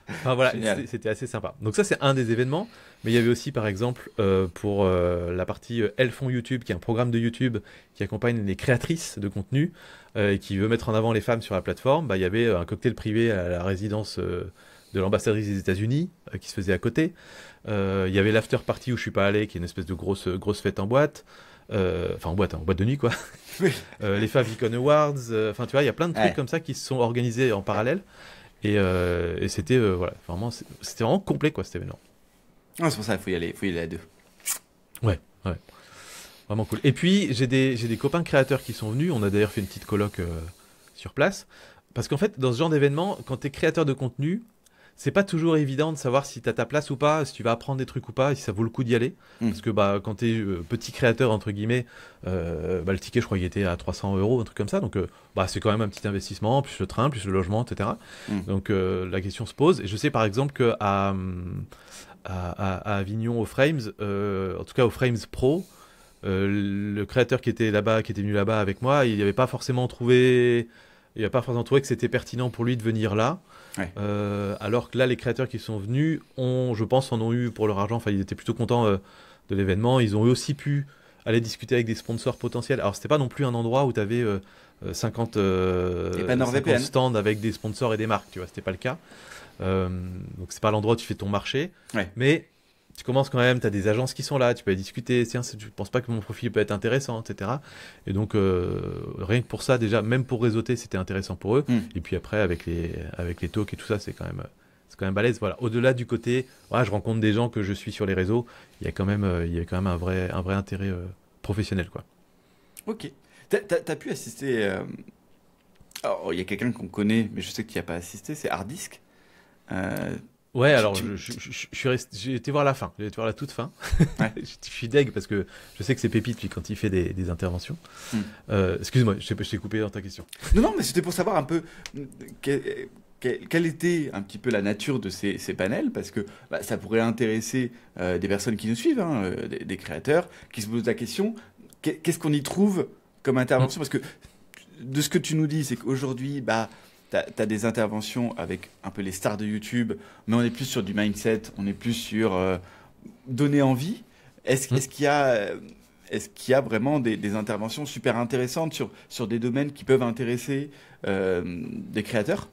Enfin voilà, c'était assez sympa. Donc ça, c'est un des événements. Mais il y avait aussi, par exemple, pour la partie Elles font YouTube, qui est un programme de YouTube qui accompagne les créatrices de contenu et qui veut mettre en avant les femmes sur la plateforme. Bah, il y avait un cocktail privé à la résidence de l'ambassadrice des États-Unis qui se faisait à côté. Il y avait l'after party où je suis pas allé, qui est une espèce de grosse fête en boîte. Enfin en boîte de nuit, quoi. Oui. Les Favicon Awards. Enfin tu vois, il y a plein de trucs comme ça qui se sont organisés en parallèle. Et c'était voilà, c'était vraiment complet, quoi, cet événement. Ah, c'est pour ça qu'il faut y aller à deux. Ouais. Vraiment cool. Et puis j'ai des copains créateurs qui sont venus. On a d'ailleurs fait une petite colloque sur place. Parce qu'en fait, dans ce genre d'événement, quand tu es créateur de contenu, c'est pas toujours évident de savoir si tu as ta place ou pas, si tu vas apprendre des trucs ou pas, et si ça vaut le coup d'y aller. Parce que bah, quand tu es petit créateur, entre guillemets, le ticket, je crois qu'il était à 300 €, un truc comme ça. Donc c'est quand même un petit investissement, plus le train, plus le logement, etc. Donc la question se pose. Et je sais par exemple qu'à à Avignon, au Frames, en tout cas au Frames Pro, le créateur qui était venu là-bas avec moi, il n'avait pas forcément trouvé que c'était pertinent pour lui de venir là. Ouais. Alors que là, les créateurs qui sont venus je pense, en ont eu pour leur argent. Enfin, ils étaient plutôt contents de l'événement. Ils ont aussi pu aller discuter avec des sponsors potentiels. Alors, c'était pas non plus un endroit où tu avais 50 stands avec des sponsors et des marques. Tu vois, c'était pas le cas. Donc, c'est pas l'endroit où tu fais ton marché. Ouais. Mais tu commences quand même, tu as des agences qui sont là, tu peux aller discuter, tiens, je pense pas que mon profil peut être intéressant, etc. Et donc, rien que pour ça, déjà, même pour réseauter, c'était intéressant pour eux. Et puis après, avec les talks et tout ça, c'est quand même balèze. Voilà. Au-delà du côté, je rencontre des gens que je suis sur les réseaux, il y a quand même un vrai intérêt professionnel, quoi. Ok. T'as pu assister... Alors, il y a quelqu'un qu'on connaît, mais je sais que tu n'y as pas assisté, c'est Hardisk. Ouais, alors Tu- j'ai été voir la fin, j'ai été voir la toute fin. Ouais. Je suis deg parce que je sais que c'est Pépite lui quand il fait des interventions. Hmm. Excuse-moi, je t'ai coupé dans ta question. Non, non, mais c'était pour savoir un peu quelle était un petit peu la nature de ces panels, parce que bah, ça pourrait intéresser des personnes qui nous suivent, hein, des créateurs, qui se posent la question, qu'est-ce qu'on y trouve comme intervention? Parce que de ce que tu nous dis, c'est qu'aujourd'hui, bah, tu as des interventions avec un peu les stars de YouTube, mais on est plus sur du mindset, on est plus sur donner envie. Est-ce qu'il y a... est-ce qu'il y a vraiment des interventions super intéressantes sur des domaines qui peuvent intéresser des créateurs?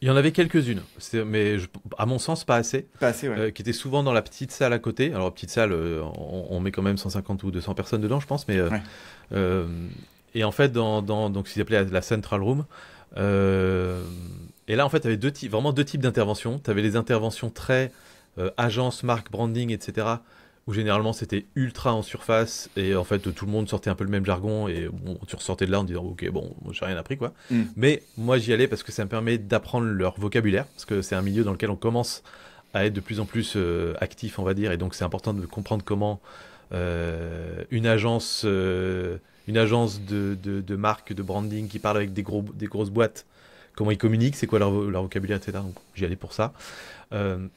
Il y en avait quelques-unes, mais à mon sens pas assez, Pas assez, ouais. qui étaient souvent dans la petite salle à côté. Alors petite salle, on met quand même 150 ou 200 personnes dedans, je pense, mais Ouais. euh, et en fait donc ce qu'ils appelaient la Central Room. Et là en fait, tu avais vraiment deux types d'interventions. Tu avais les interventions très agence, marque, branding, etc. Où généralement c'était ultra en surface et en fait tout le monde sortait un peu le même jargon et bon, tu ressortais de là en disant ok bon j'ai rien appris quoi. Mm. Mais moi j'y allais parce que ça me permet d'apprendre leur vocabulaire parce que c'est un milieu dans lequel on commence à être de plus en plus actif on va dire et donc c'est important de comprendre comment une agence de marque de branding qui parle avec des grosses boîtes comment ils communiquent c'est quoi leur vocabulaire etc. Donc j'y allais pour ça.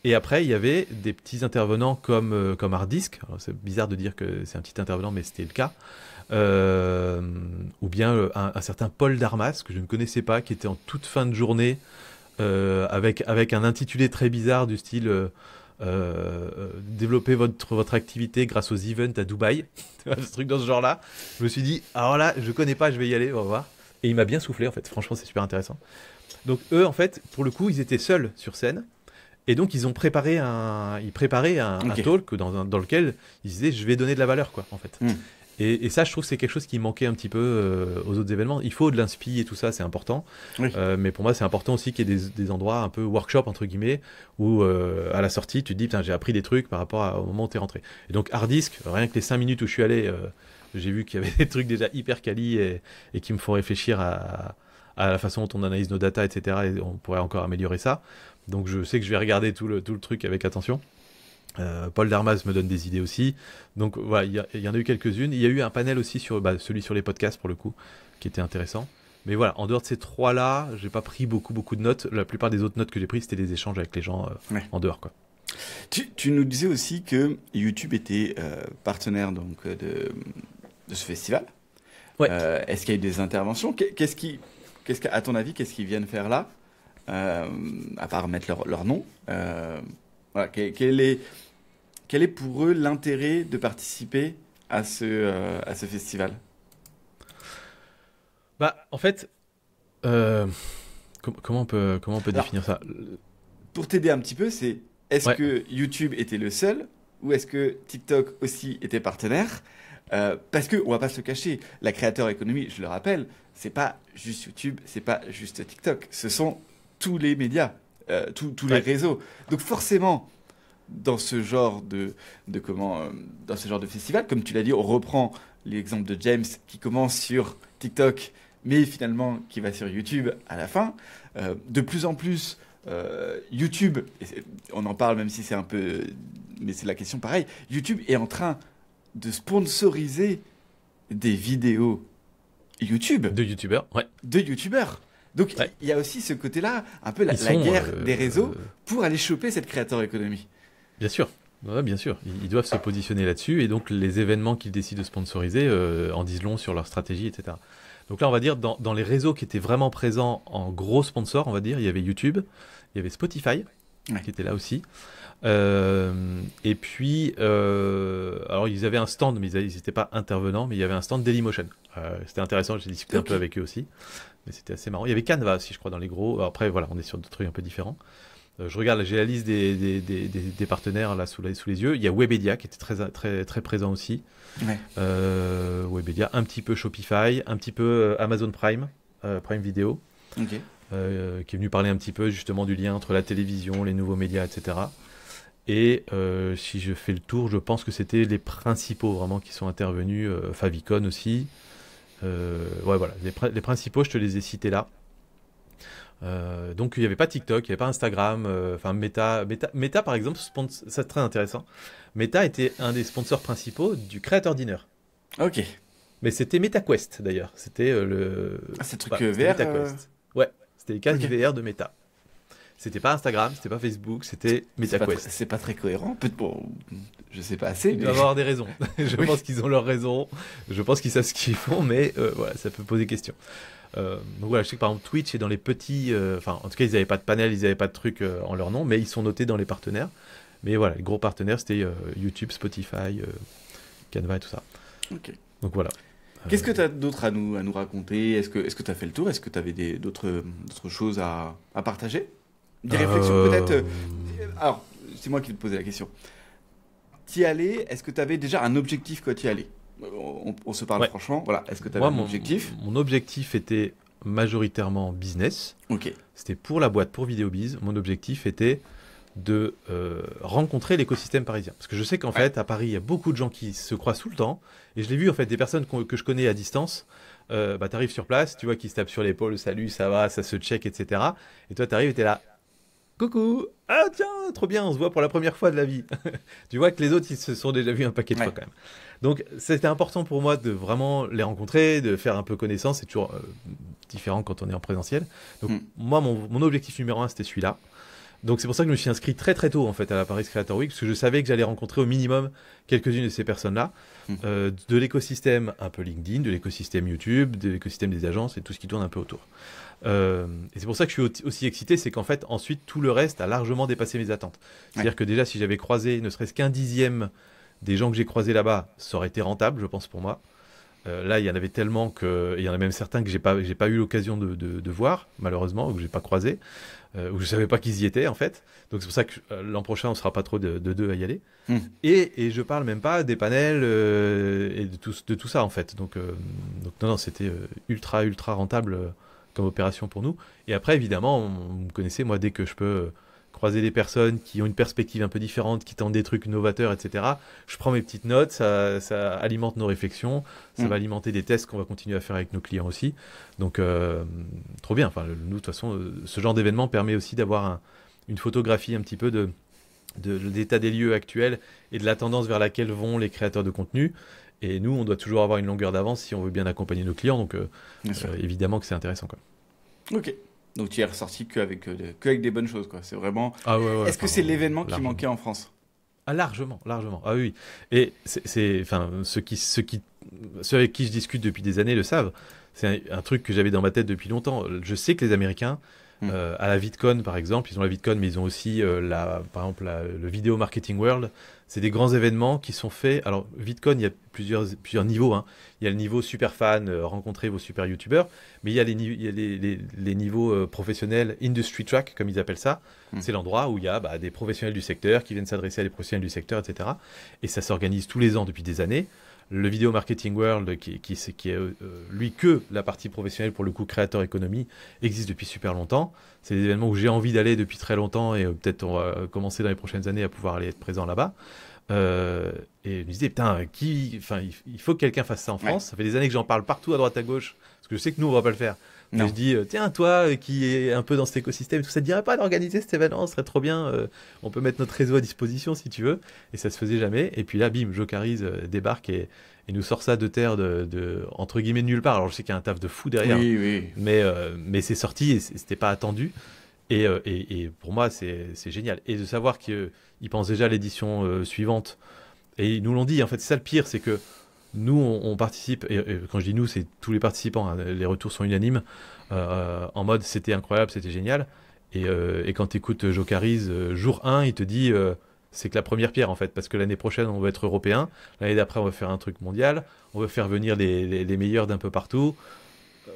Et après, il y avait des petits intervenants comme Hardisk. Alors, c'est bizarre de dire que c'est un petit intervenant, mais c'était le cas. Ou bien un certain Paul Darmas, que je ne connaissais pas, qui était en toute fin de journée, avec un intitulé très bizarre du style développer votre activité grâce aux events à Dubaï. Ce truc dans ce genre-là. Je me suis dit, alors là, je connais pas, je vais y aller, on va voir. Et il m'a bien soufflé, en fait. Franchement, c'est super intéressant. Donc, eux, en fait, pour le coup, ils étaient seuls sur scène. Et donc ils préparaient un Ok. talk dans lequel ils disaient je vais donner de la valeur quoi en fait. Mm. Et ça je trouve que c'est quelque chose qui manquait un petit peu aux autres événements. Il faut de l'inspi et tout ça c'est important. Oui. Mais pour moi c'est important aussi qu'il y ait des endroits un peu workshop entre guillemets où à la sortie tu te dis putain j'ai appris des trucs par rapport au moment où t'es rentré. Et donc Hardisk rien que les 5 minutes où je suis allé j'ai vu qu'il y avait des trucs déjà hyper quali et qui me font réfléchir à la façon dont on analyse nos data etc. Et on pourrait encore améliorer ça. Donc je sais que je vais regarder tout le truc avec attention. Paul Darmas me donne des idées aussi. Donc voilà, il y en a eu quelques-unes. Il y a eu un panel aussi sur celui sur les podcasts pour le coup, qui était intéressant. Mais voilà, en dehors de ces trois-là, j'ai pas pris beaucoup de notes. La plupart des autres notes que j'ai prises, c'était des échanges avec les gens Ouais. en dehors quoi. Tu nous disais aussi que YouTube était partenaire donc, de ce festival. Ouais. Est-ce qu'il y a eu des interventions? À ton avis, qu'est-ce qu'ils viennent faire là? À part mettre leur nom. Voilà, quel est pour eux l'intérêt de participer à ce festival? Bah en fait, comment on peut Alors, définir ça? pour t'aider un petit peu, est-ce Ouais. que YouTube était le seul ou est-ce que TikTok aussi était partenaire? Parce que, on va pas se le cacher, la créateur économie, je le rappelle, c'est pas juste YouTube, c'est pas juste TikTok, ce sont tous les médias, tous les Ouais. réseaux. Donc forcément, dans ce genre dans ce genre de festival, comme tu l'as dit, on reprend l'exemple de James qui commence sur TikTok, mais finalement qui va sur YouTube à la fin. De plus en plus, YouTube, on en parle même si c'est un peu, mais c'est la question pareil. YouTube est en train de sponsoriser des vidéos YouTube De youtubeurs, ouais. de YouTubeurs. Donc Ouais. il y a aussi ce côté-là, un peu la Ils sont guerre des réseaux pour aller choper cette créateur économie. bien sûr. Ouais, bien sûr, ils doivent se positionner là-dessus et donc les événements qu'ils décident de sponsoriser en disent long sur leur stratégie, etc. Donc là, on va dire dans les réseaux qui étaient vraiment présents en gros sponsors, on va dire, il y avait YouTube, il y avait Spotify Ouais. qui était là aussi, et puis alors ils avaient un stand, mais ils n'étaient pas intervenants, mais il y avait un stand Dailymotion. C'était intéressant, j'ai discuté un Ok. peu avec eux aussi, mais c'était assez marrant. Il y avait Canva aussi, je crois, dans les gros. Alors après, voilà, on est sur des trucs un peu différents. Je regarde, là, j'ai la liste des partenaires là sous les yeux. Il y a Webedia qui était très présent aussi. Ouais. Webedia, un petit peu Shopify, un petit peu Amazon Prime, Prime Video, Ok. qui est venu parler un petit peu justement du lien entre la télévision, les nouveaux médias, etc. Et si je fais le tour, je pense que c'était les principaux vraiment qui sont intervenus. Favicon aussi. Ouais, voilà, les principaux, je te les ai cités là. Donc il n'y avait pas TikTok, il n'y avait pas Instagram, enfin Meta par exemple, c'est très intéressant. Meta était un des sponsors principaux du Creator Dinner. Ok. Mais c'était MetaQuest d'ailleurs. C'était C'est le truc c'était vert. MetaQuest. Ouais, c'était les casques Ok. VR de Meta. C'était pas Instagram, c'était pas Facebook, c'était MetaQuest. C'est pas très cohérent. Peut-être bon, je sais pas assez. Ils Mais... doivent avoir des raisons. Je Oui. pense qu'ils ont leurs raisons. Je pense qu'ils savent ce qu'ils font, mais voilà, ça peut poser question. Donc voilà, je sais que par exemple Twitch est dans les petits. Enfin, en tout cas, ils n'avaient pas de panel, ils n'avaient pas de trucs en leur nom, mais ils sont notés dans les partenaires. Mais voilà, les gros partenaires, c'était YouTube, Spotify, Canva et tout ça. Ok. Donc voilà. Qu'est-ce que tu as d'autre à nous raconter? Est-ce que tu as fait le tour? Est-ce que tu avais d'autres choses à partager? Des réflexions peut-être. Alors, c'est moi qui vais te poser la question. T'y allais, est-ce que tu avais déjà un objectif quand t'y allais? On se parle Ouais. franchement. Voilà, est-ce que tu avais Moi, un objectif? mon objectif était majoritairement business. Ok. C'était pour la boîte, pour Vidéobiz. Mon objectif était de rencontrer l'écosystème parisien. Parce que je sais qu'en fait, à Paris, il y a beaucoup de gens qui se croisent tout le temps. Et je l'ai vu, en fait, des personnes que je connais à distance. Bah, tu arrives sur place, tu vois qu'ils se tapent sur l'épaule, salut, ça va, ça se check, etc. Et toi, tu arrives et tu es là, coucou, ah tiens, trop bien, on se voit pour la première fois de la vie. Tu vois que les autres, ils se sont déjà vus un paquet de fois quand même. Donc, c'était important pour moi de vraiment les rencontrer, de faire un peu connaissance. C'est toujours différent quand on est en présentiel. Donc, moi, mon objectif numéro 1, c'était celui-là. Donc c'est pour ça que je me suis inscrit très très tôt en fait à la Paris Creator Week, parce que je savais que j'allais rencontrer au minimum quelques-unes de ces personnes-là, de l'écosystème un peu LinkedIn, de l'écosystème YouTube, de l'écosystème des agences et tout ce qui tourne un peu autour. Et c'est pour ça que je suis aussi excité, c'est qu'en fait ensuite tout le reste a largement dépassé mes attentes. C'est-à-dire que déjà si j'avais croisé ne serait-ce qu'un dixième des gens que j'ai croisés là-bas, ça aurait été rentable je pense pour moi. Là, il y en avait tellement que, il y en a même certains que j'ai pas eu l'occasion de voir, malheureusement, ou que j'ai pas croisé, ou je savais pas qu'ils y étaient en fait. Donc c'est pour ça que l'an prochain, on sera pas trop de deux à y aller. Et je parle même pas des panels et de tout ça en fait. Donc non, c'était ultra rentable comme opération pour nous. Et après, évidemment, vous me connaissez, moi, dès que je peux croiser des personnes qui ont une perspective un peu différente, qui tentent des trucs novateurs, etc. Je prends mes petites notes, ça alimente nos réflexions, ça va alimenter des tests qu'on va continuer à faire avec nos clients aussi. Donc, trop bien. Enfin, nous, de toute façon, ce genre d'événement permet aussi d'avoir une photographie un petit peu de l'état des lieux actuels et de la tendance vers laquelle vont les créateurs de contenu. Et nous, on doit toujours avoir une longueur d'avance si on veut bien accompagner nos clients. Donc, évidemment que c'est intéressant, quoi. Ok. Donc tu es ressorti qu'avec des bonnes choses, quoi. C'est vraiment. Ah ouais, Est-ce que c'est l'événement qui manquait en France? Ah, largement. Ah oui. Et enfin, ceux avec qui je discute depuis des années le savent. C'est un truc que j'avais dans ma tête depuis longtemps. Je sais que les Américains, à la VidCon par exemple, ils ont la VidCon, mais ils ont aussi par exemple le Video Marketing World. C'est des grands événements qui sont faits. Alors VidCon, il y a plusieurs niveaux, hein. Il y a le niveau super fan, rencontrer vos super youtubeurs, mais il y a les niveaux professionnels, industry track comme ils appellent ça. C'est l'endroit où il y a des professionnels du secteur qui viennent s'adresser à des professionnels du secteur, etc. Et ça s'organise tous les ans depuis des années. Le Video Marketing World, qui est lui que la partie professionnelle, pour le coup créateur économie, existe depuis super longtemps. C'est des événements où j'ai envie d'aller depuis très longtemps, et peut-être on va commencer dans les prochaines années à pouvoir aller être présent là-bas. Et je me disais, putain, il faut que quelqu'un fasse ça en France. Ça fait des années que j'en parle partout à droite à gauche, parce que je sais que nous on va pas le faire. Mais je dis, tiens, toi qui es un peu dans cet écosystème, tout ça te dirait pas d'organiser cet événement, ce serait trop bien. On peut mettre notre réseau à disposition si tu veux. Et ça se faisait jamais. Et puis là, bim, Jocaris débarque et nous sort ça de terre entre guillemets de nulle part. Alors je sais qu'il y a un taf de fou derrière, oui. mais c'est sorti et c'était pas attendu. Et pour moi, c'est génial. Et de savoir qu'ils pensent déjà à l'édition suivante. Et ils nous l'ont dit, en fait, c'est ça le pire, c'est que nous, on participe, et quand je dis nous, c'est tous les participants, hein, les retours sont unanimes, en mode c'était incroyable, c'était génial. Et quand tu écoutes Jocaris, jour 1, il te dit c'est que la première pierre en fait, parce que l'année prochaine on va être européen, l'année d'après on va faire un truc mondial, on va faire venir les meilleurs d'un peu partout.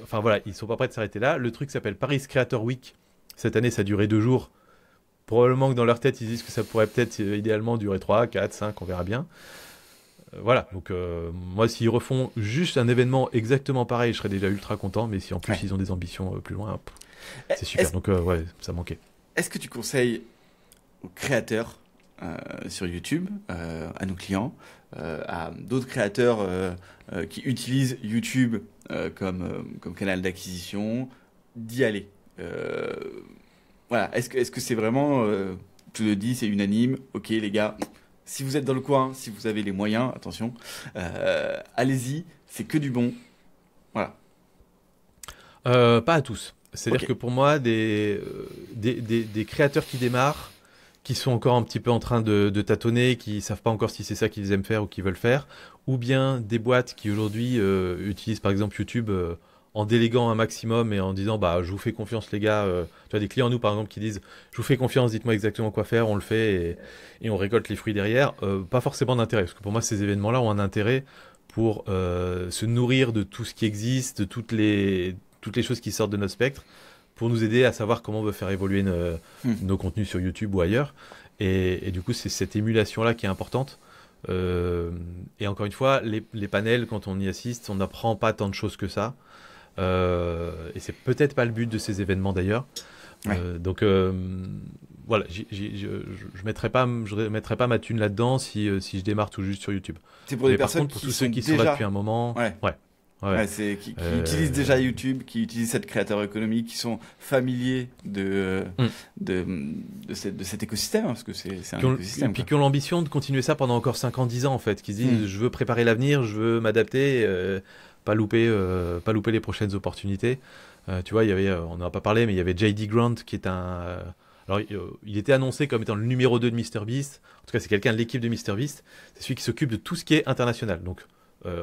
Enfin voilà, ils sont pas prêts de s'arrêter là. Le truc s'appelle Paris Creator Week. Cette année ça a duré 2 jours. Probablement que dans leur tête ils disent que ça pourrait peut-être idéalement durer 3, 4, 5, on verra bien. Voilà, donc moi s'ils refont juste un événement exactement pareil, je serais déjà ultra content, mais si en plus ils ont des ambitions plus loin, c'est super, donc ouais, ça manquait. Est-ce que tu conseilles aux créateurs sur YouTube, à nos clients, à d'autres créateurs qui utilisent YouTube comme canal d'acquisition, d'y aller? Euh, voilà, est-ce que c'est vraiment, tu le dis, c'est unanime, ok les gars, si vous êtes dans le coin, si vous avez les moyens, attention, allez-y, c'est que du bon. Voilà. Pas à tous. C'est-à-dire Ok. que pour moi, des créateurs qui démarrent, qui sont encore un petit peu en train de tâtonner, qui savent pas encore si c'est ça qu'ils aiment faire ou qu'ils veulent faire, ou bien des boîtes qui aujourd'hui utilisent par exemple YouTube en déléguant un maximum et en disant bah je vous fais confiance les gars. Tu as des clients nous par exemple qui disent je vous fais confiance, dites-moi exactement quoi faire, on le fait et on récolte les fruits derrière. Pas forcément d'intérêt parce que pour moi ces événements-là ont un intérêt pour se nourrir de tout ce qui existe, de toutes les choses qui sortent de notre spectre, pour nous aider à savoir comment on veut faire évoluer nos contenus sur YouTube ou ailleurs. Et du coup, c'est cette émulation-là qui est importante. Et encore une fois, les panels, quand on y assiste, on n'apprend pas tant de choses que ça. Et c'est peut-être pas le but de ces événements d'ailleurs. Ouais. Donc voilà, je mettrai pas ma thune là-dedans si je démarre tout juste sur YouTube. C'est pour des Mais par personnes contre, pour qui tous ceux sont qui sont déjà... là depuis un moment, Ouais. ouais. Ouais, qui utilisent déjà YouTube, qui utilisent cette créateur économique, qui sont familiers de cet écosystème, hein, parce que c'est un écosystème. Puis qui ont l'ambition de continuer ça pendant encore 5 ans, 10 ans en fait, qui se disent je veux préparer l'avenir, je veux m'adapter, pas louper les prochaines opportunités. Tu vois, on n'en a pas parlé, mais il y avait J.D. Grant qui est alors, il était annoncé comme étant le numéro 2 de MrBeast. En tout cas, c'est quelqu'un de l'équipe de MrBeast. C'est celui qui s'occupe de tout ce qui est international. Donc,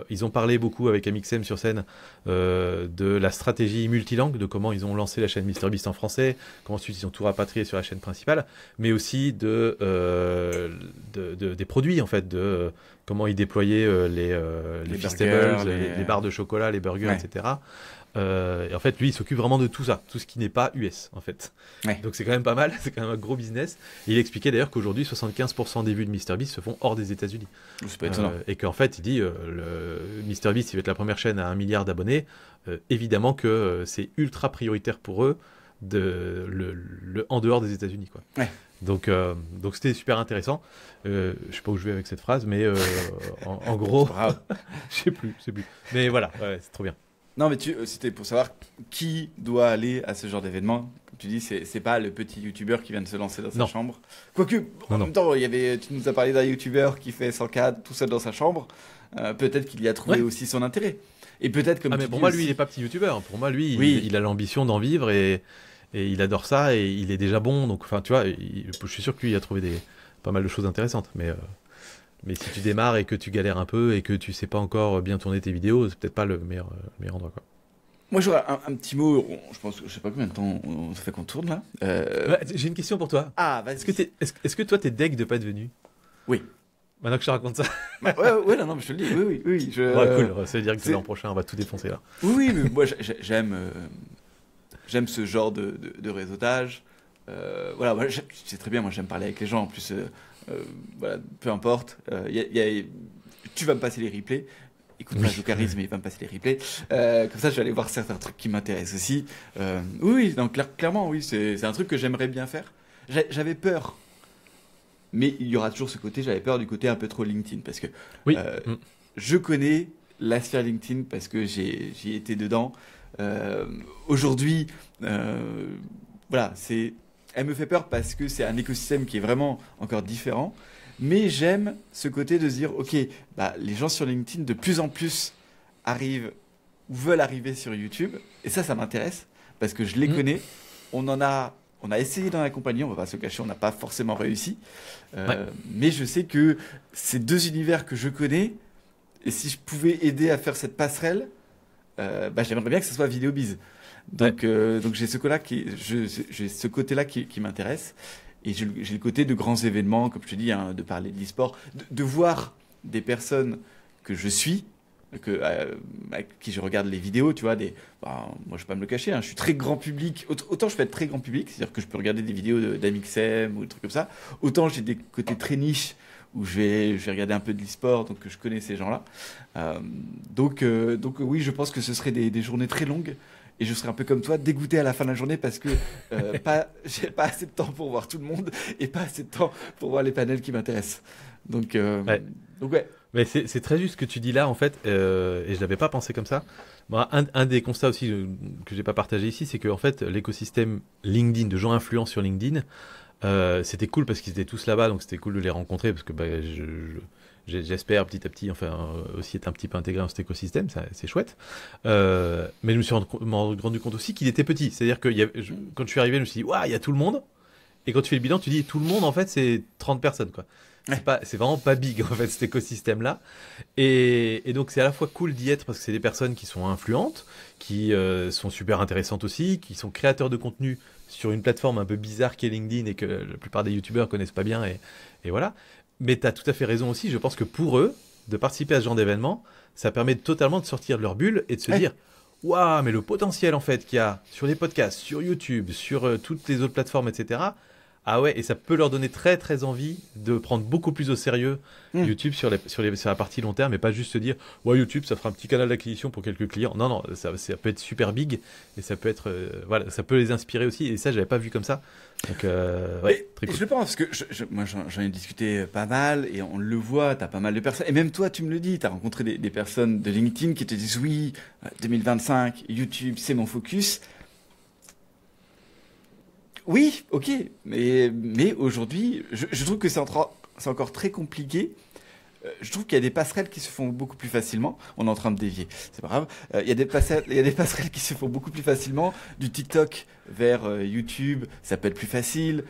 ils ont parlé beaucoup avec Amixem sur scène de la stratégie multilangue, de comment ils ont lancé la chaîne MrBeast en français, comment ensuite ils ont tout rapatrié sur la chaîne principale, mais aussi des produits en fait, de comment ils déployaient les Feastables, les barres de chocolat, les burgers, Ouais. etc. Et en fait, lui, il s'occupe vraiment de tout ça, tout ce qui n'est pas US, en fait. Ouais. Donc c'est quand même pas mal, c'est quand même un gros business. Et il expliquait d'ailleurs qu'aujourd'hui, 75% des vues de MrBeast se font hors des États-Unis. C'est pas étonnant. Et qu'en fait, il dit, MrBeast, il va être la première chaîne à 1 milliard d'abonnés. Évidemment que c'est ultra prioritaire pour eux en dehors des États-Unis, quoi. Ouais. Donc c'était super intéressant. Je sais pas où je vais avec cette phrase, mais en gros, je sais plus. Mais voilà, ouais, c'est trop bien. Non, mais c'était pour savoir qui doit aller à ce genre d'événement. Comme tu dis, c'est pas le petit youtubeur qui vient de se lancer dans sa chambre. Quoique, en même temps, tu nous as parlé d'un youtubeur qui fait 100K tout seul dans sa chambre. Peut-être qu'il y a trouvé aussi son intérêt. Et peut-être comme mais pour moi, lui, il est pas petit youtubeur. Pour moi, lui, il a l'ambition d'en vivre et il adore ça et il est déjà bon. Donc, enfin, tu vois, je suis sûr que lui, il a trouvé pas mal de choses intéressantes. Mais si tu démarres et que tu galères un peu et que tu sais pas encore bien tourner tes vidéos, c'est peut-être pas le meilleur endroit, quoi. Moi, j'aurais un petit mot. Je sais pas combien de temps ça fait qu'on tourne là. J'ai une question pour toi. Ah, vas-y. Est-ce que toi, t'es deg de pas être venu? Oui. Maintenant que je te raconte ça. Ouais, non, mais je te le dis. Oui. Ouais, cool. Ça veut dire que l'an prochain, on va tout défoncer là. Oui, mais moi, j'aime ce genre de réseautage. Voilà, moi, c'est très bien. Moi, j'aime parler avec les gens. En plus, voilà, peu importe. Tu vas me passer les replays. Écoute, moi, je joue charisme, il va me passer les replays. Comme ça, je vais aller voir certains trucs qui m'intéressent aussi. Oui, donc clairement, oui, c'est un truc que j'aimerais bien faire. J'avais peur. Mais il y aura toujours ce côté, j'avais peur du côté un peu trop LinkedIn. Parce que je connais la sphère LinkedIn parce que j'y été dedans. Aujourd'hui, voilà, elle me fait peur parce que c'est un écosystème qui est vraiment encore différent. Mais j'aime ce côté de se dire, ok, les gens sur LinkedIn de plus en plus arrivent ou veulent arriver sur YouTube. Et ça m'intéresse parce que je les connais. On a essayé d'en accompagner, on va pas se cacher, on n'a pas forcément réussi. Mais je sais que ces deux univers que je connais, et si je pouvais aider à faire cette passerelle, j'aimerais bien que ce soit VidéoBiz. Donc j'ai ce côté-là qui m'intéresse. Et j'ai le côté de grands événements, comme je te dis, hein, de parler de l'e-sport, de voir des personnes que je suis, avec qui je regarde les vidéos, tu vois, moi je vais pas me le cacher, hein, je suis très grand public, autant je peux être très grand public, c'est-à-dire que je peux regarder des vidéos d'Amixem ou des trucs comme ça, autant j'ai des côtés très niches où je vais regarder un peu de l'e-sport, donc je connais ces gens-là. Donc oui, je pense que ce serait des journées très longues. Et je serai un peu comme toi, dégoûté à la fin de la journée parce que j'ai pas assez de temps pour voir tout le monde et pas assez de temps pour voir les panels qui m'intéressent. Donc, Ouais. donc ouais. Mais c'est très juste ce que tu dis là, en fait, et je l'avais pas pensé comme ça. Moi, un des constats aussi que j'ai pas partagé ici, c'est que en fait, l'écosystème LinkedIn, de gens influents sur LinkedIn, c'était cool parce qu'ils étaient tous là-bas, donc c'était cool de les rencontrer parce que bah, j'espère petit à petit, enfin, aussi être un petit peu intégré dans cet écosystème, c'est chouette. Mais je me suis rendu compte aussi qu'il était petit, c'est-à-dire que quand je suis arrivé, je me suis dit, waouh, il y a tout le monde. Et quand tu fais le bilan, tu dis tout le monde, en fait, c'est 30 personnes, quoi. Ouais. C'est vraiment pas big, en fait, cet écosystème-là. Et donc, c'est à la fois cool d'y être parce que c'est des personnes qui sont influentes, qui sont super intéressantes aussi, qui sont créateurs de contenu sur une plateforme un peu bizarre qui est LinkedIn et que la plupart des youtubeurs connaissent pas bien. Et voilà. Mais tu as tout à fait raison aussi. Je pense que pour eux, de participer à ce genre d'événement, ça permet totalement de sortir de leur bulle et de se Ouais. dire waouh, mais le potentiel en fait qu'il y a sur les podcasts, sur YouTube, sur toutes les autres plateformes, etc. Ah ouais, et ça peut leur donner très très envie de prendre beaucoup plus au sérieux Hmm. YouTube sur la partie long terme et pas juste se dire ouais, YouTube ça fera un petit canal d'acquisition pour quelques clients. Non, non, ça peut être super big et ça peut être voilà, ça peut les inspirer aussi. Et ça, j'avais pas vu comme ça. Donc ouais, très Et cool. je le pense, parce que moi j'en ai discuté pas mal, et on le voit, t'as pas mal de personnes, et même toi tu me le dis, t'as rencontré des personnes de LinkedIn qui te disent oui, 2025, YouTube c'est mon focus. Oui, ok, mais aujourd'hui, je trouve que c'est encore très compliqué. Je trouve qu'il y a des passerelles qui se font beaucoup plus facilement. On est en train de dévier, c'est pas grave. Il y a des passerelles qui se font beaucoup plus facilement. Du TikTok vers YouTube, ça peut être plus facile.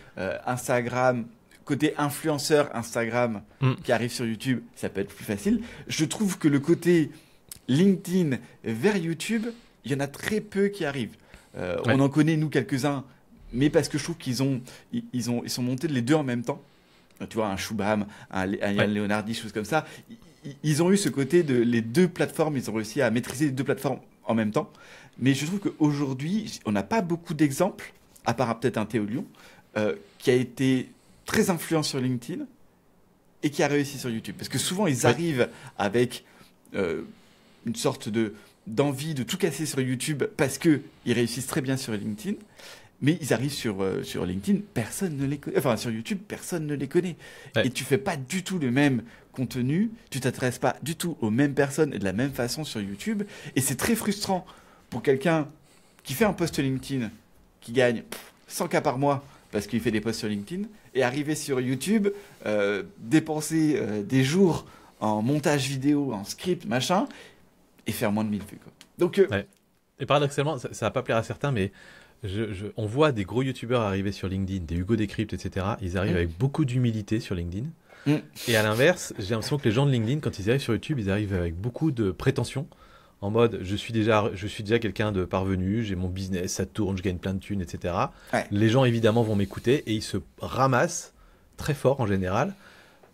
Instagram, côté influenceur Instagram Mm. qui arrive sur YouTube, ça peut être plus facile. Je trouve que le côté LinkedIn vers YouTube, il y en a très peu qui arrivent. Ouais, On en connaît nous quelques-uns, mais parce que je trouve ils sont montés les deux en même temps. Tu vois, un Shubham, un ouais, Yann Leonardi, choses comme ça. Ils ont eu ce côté de les deux plateformes, ils ont réussi à maîtriser les deux plateformes en même temps. Mais je trouve qu'aujourd'hui, on n'a pas beaucoup d'exemples, à part peut-être un Théo Lyon, qui a été très influent sur LinkedIn et qui a réussi sur YouTube. Parce que souvent, ils ouais, arrivent avec euh, une sorte d'envie de tout casser sur YouTube parce qu'ils réussissent très bien sur LinkedIn. Mais ils arrivent sur LinkedIn, personne ne les connaît. Enfin, sur YouTube, personne ne les connaît. ouais. Et tu fais pas du tout le même contenu, tu t'adresses pas du tout aux mêmes personnes et de la même façon sur YouTube. Et c'est très frustrant pour quelqu'un qui fait un post LinkedIn, qui gagne 100K par mois parce qu'il fait des posts sur LinkedIn, et arriver sur YouTube, dépenser des jours en montage vidéo, en script, machin, et faire moins de 1000 vues, quoi. Donc, Ouais. Et paradoxalement, ça va pas plaire à certains, mais on voit des gros youtubeurs arriver sur LinkedIn, des Hugo Décrypte, etc. Ils arrivent mm, avec beaucoup d'humilité sur LinkedIn. mm, Et à l'inverse, j'ai l'impression que les gens de LinkedIn, quand ils arrivent sur YouTube, ils arrivent avec beaucoup de prétention. En mode, je suis déjà quelqu'un de parvenu, j'ai mon business, ça tourne, je gagne plein de thunes, etc. ouais. Les gens, évidemment, vont m'écouter et ils se ramassent très fort en général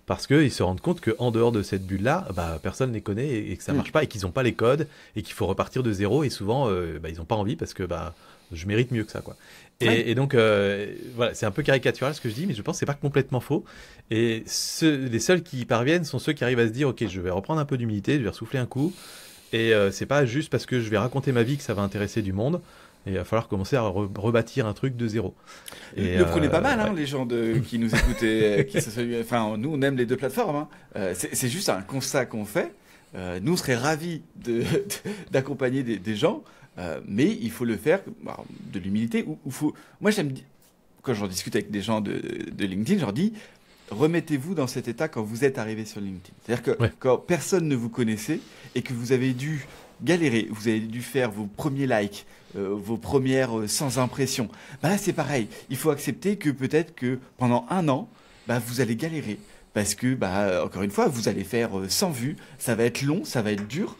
parce qu'ils se rendent compte qu'en dehors de cette bulle-là, bah, personne ne les connaît et que ça Mm. marche pas et qu'ils n'ont pas les codes et qu'il faut repartir de zéro et souvent, bah, ils n'ont pas envie parce que bah, je mérite mieux que ça, quoi. Ouais. Et donc, voilà, c'est un peu caricatural ce que je dis, mais je pense que c'est pas complètement faux. Et les seuls qui y parviennent sont ceux qui arrivent à se dire, ok, je vais reprendre un peu d'humilité, je vais ressouffler un coup. Et c'est pas juste parce que je vais raconter ma vie que ça va intéresser du monde. Et il va falloir commencer à rebâtir un truc de zéro. Et Le prenez pas mal, hein, ouais. les gens qui nous écoutent et enfin, nous, on aime les deux plateformes, hein. C'est juste un constat qu'on fait. Nous, on serait ravis d'accompagner des gens, mais il faut le faire bah, de l'humilité. Moi, quand j'en discute avec des gens de LinkedIn, je leur dis, remettez-vous dans cet état quand vous êtes arrivé sur LinkedIn. C'est-à-dire que Ouais. quand personne ne vous connaissait et que vous avez dû galérer, vous avez dû faire vos premiers likes, vos premières sans impression. Bah là, c'est pareil. Il faut accepter que peut-être que pendant un an, bah, vous allez galérer. Parce que, bah, encore une fois, vous allez faire 100 vues. Ça va être long, ça va être dur.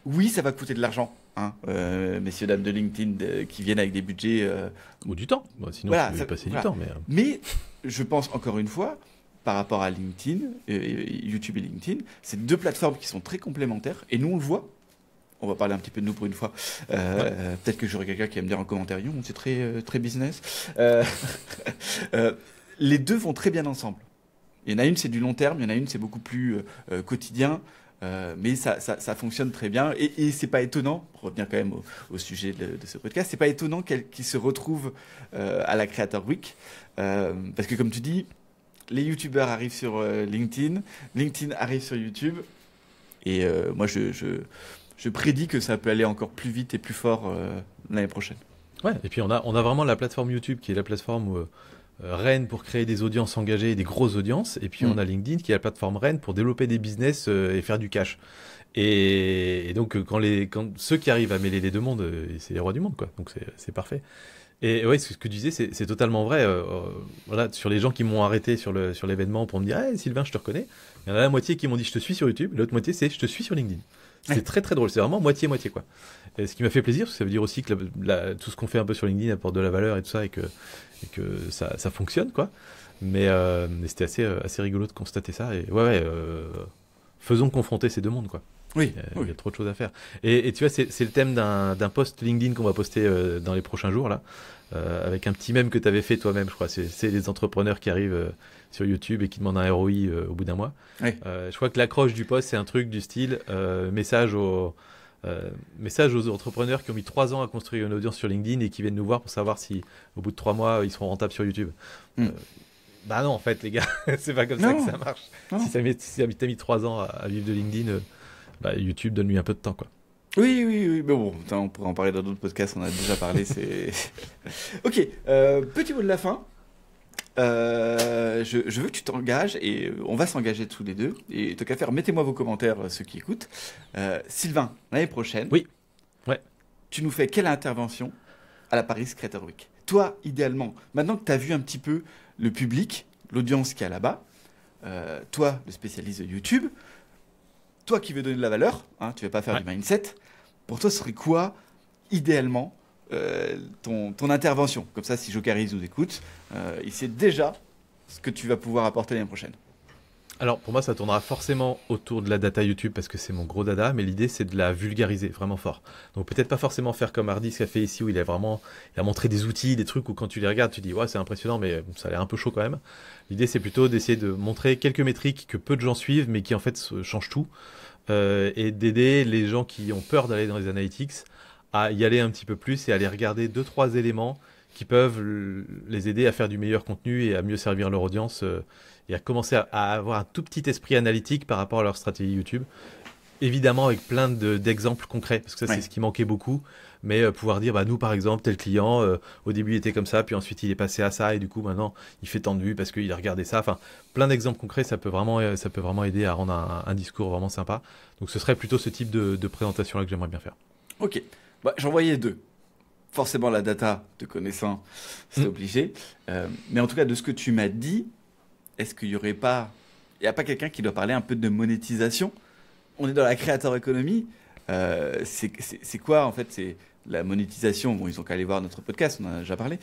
Oui, ça va coûter de l'argent. Hein, messieurs, dames de LinkedIn qui viennent avec des budgets. Ou du temps. Bon, sinon, Voilà, tu peux y passer du voilà. temps. Mais, Mais je pense encore une fois, par rapport à LinkedIn, YouTube et LinkedIn, c'est deux plateformes qui sont très complémentaires. Et nous, on le voit. On va parler un petit peu de nous pour une fois. ouais. Peut-être que j'aurai quelqu'un qui va me dire en commentaire, c'est très, très business. Euh, euh, les deux vont très bien ensemble. Il y en a une, c'est du long terme, il y en a une, c'est beaucoup plus quotidien. Mais ça fonctionne très bien. Et c'est pas étonnant, pour revenir quand même au sujet de ce podcast, c'est pas étonnant qu'ils se retrouvent à la Creator Week. Parce que comme tu dis, les youtubeurs arrivent sur LinkedIn, LinkedIn arrive sur YouTube, et moi je prédis que ça peut aller encore plus vite et plus fort l'année prochaine. Ouais, et puis on a vraiment la plateforme YouTube qui est la plateforme reine pour créer des audiences engagées, des grosses audiences, et puis on a LinkedIn qui est la plateforme reine pour développer des business et faire du cash. Et donc quand ceux qui arrivent à mêler les deux mondes, c'est les rois du monde, quoi. Donc c'est parfait. Et ouais, ce que tu disais, c'est totalement vrai. Voilà, sur les gens qui m'ont arrêté sur l'événement pour me dire, hey, Sylvain, je te reconnais. Il y en a la moitié qui m'ont dit, je te suis sur YouTube. L'autre moitié, c'est, je te suis sur LinkedIn. C'est très très drôle. C'est vraiment moitié-moitié, quoi. Et ce qui m'a fait plaisir, parce que ça veut dire aussi que tout ce qu'on fait un peu sur LinkedIn apporte de la valeur et tout ça, et que ça fonctionne, quoi. Mais c'était assez rigolo de constater ça. Et ouais, faisons confronter ces deux mondes, quoi. Oui, il y a trop de choses à faire. Et tu vois, c'est le thème d'un post LinkedIn qu'on va poster dans les prochains jours, là, avec un petit mème que tu avais fait toi-même, je crois. C'est les entrepreneurs qui arrivent sur YouTube et qui demandent un ROI au bout d'un mois. Oui. Je crois que l'accroche du post, c'est un truc du style message aux entrepreneurs qui ont mis 3 ans à construire une audience sur LinkedIn et qui viennent nous voir pour savoir si, au bout de 3 mois, ils seront rentables sur YouTube. Bah non, en fait, les gars, c'est pas comme ça que ça marche. Si t'as mis 3 ans à vivre de LinkedIn, YouTube donne-lui un peu de temps, quoi. Oui, mais bon, on pourrait en parler dans d'autres podcasts, on a déjà parlé, c'est... Ok, petit mot de la fin. Je veux que tu t'engages, et on va s'engager tous les deux. Et tant qu'à faire, mettez-moi vos commentaires, ceux qui écoutent. Sylvain, l'année prochaine, oui. Ouais. Tu nous fais quelle intervention à la Paris Creator Week? Toi, idéalement, maintenant que tu as vu un petit peu le public, l'audience qu'il y a là-bas, toi, le spécialiste de YouTube, toi qui veux donner de la valeur, hein, tu ne veux pas faire du mindset, pour toi, ce serait quoi, idéalement, ton intervention? Comme ça, si Jocaris nous écoute, il sait déjà ce que tu vas pouvoir apporter l'année prochaine. Alors, pour moi, ça tournera forcément autour de la data YouTube parce que c'est mon gros dada, mais l'idée, c'est de la vulgariser vraiment fort. Donc, peut-être pas forcément faire comme Hardy, ce qu'il a fait ici, où il a montré des outils, des trucs où quand tu les regardes, tu dis, ouais, c'est impressionnant, mais ça a l'air un peu chaud quand même. L'idée, c'est plutôt d'essayer de montrer quelques métriques que peu de gens suivent, mais qui en fait changent tout, et d'aider les gens qui ont peur d'aller dans les analytics à y aller un petit peu plus et à aller regarder 2-3 éléments qui peuvent les aider à faire du meilleur contenu et à mieux servir leur audience, et à commencer à avoir un tout petit esprit analytique par rapport à leur stratégie YouTube. Évidemment avec plein d'exemples concrets, parce que ça c'est ce qui manquait beaucoup, mais pouvoir dire, nous par exemple, tel client, au début il était comme ça, puis ensuite il est passé à ça, et du coup maintenant il fait tant de vues parce qu'il a regardé ça. Enfin, plein d'exemples concrets, ça peut vraiment aider à rendre un discours vraiment sympa. Donc ce serait plutôt ce type de présentation-là que j'aimerais bien faire. Ok, j'en voyais 2. Forcément la data, te connaissant, c'est obligé. Mais en tout cas, de ce que tu m'as dit, est-ce qu'il n'y aurait pas... Il n'y a pas quelqu'un qui doit parler un peu de monétisation? On est dans la creator economy. C'est quoi, en fait? C'est la monétisation. Bon, ils ont qu'à aller voir notre podcast, on en a déjà parlé.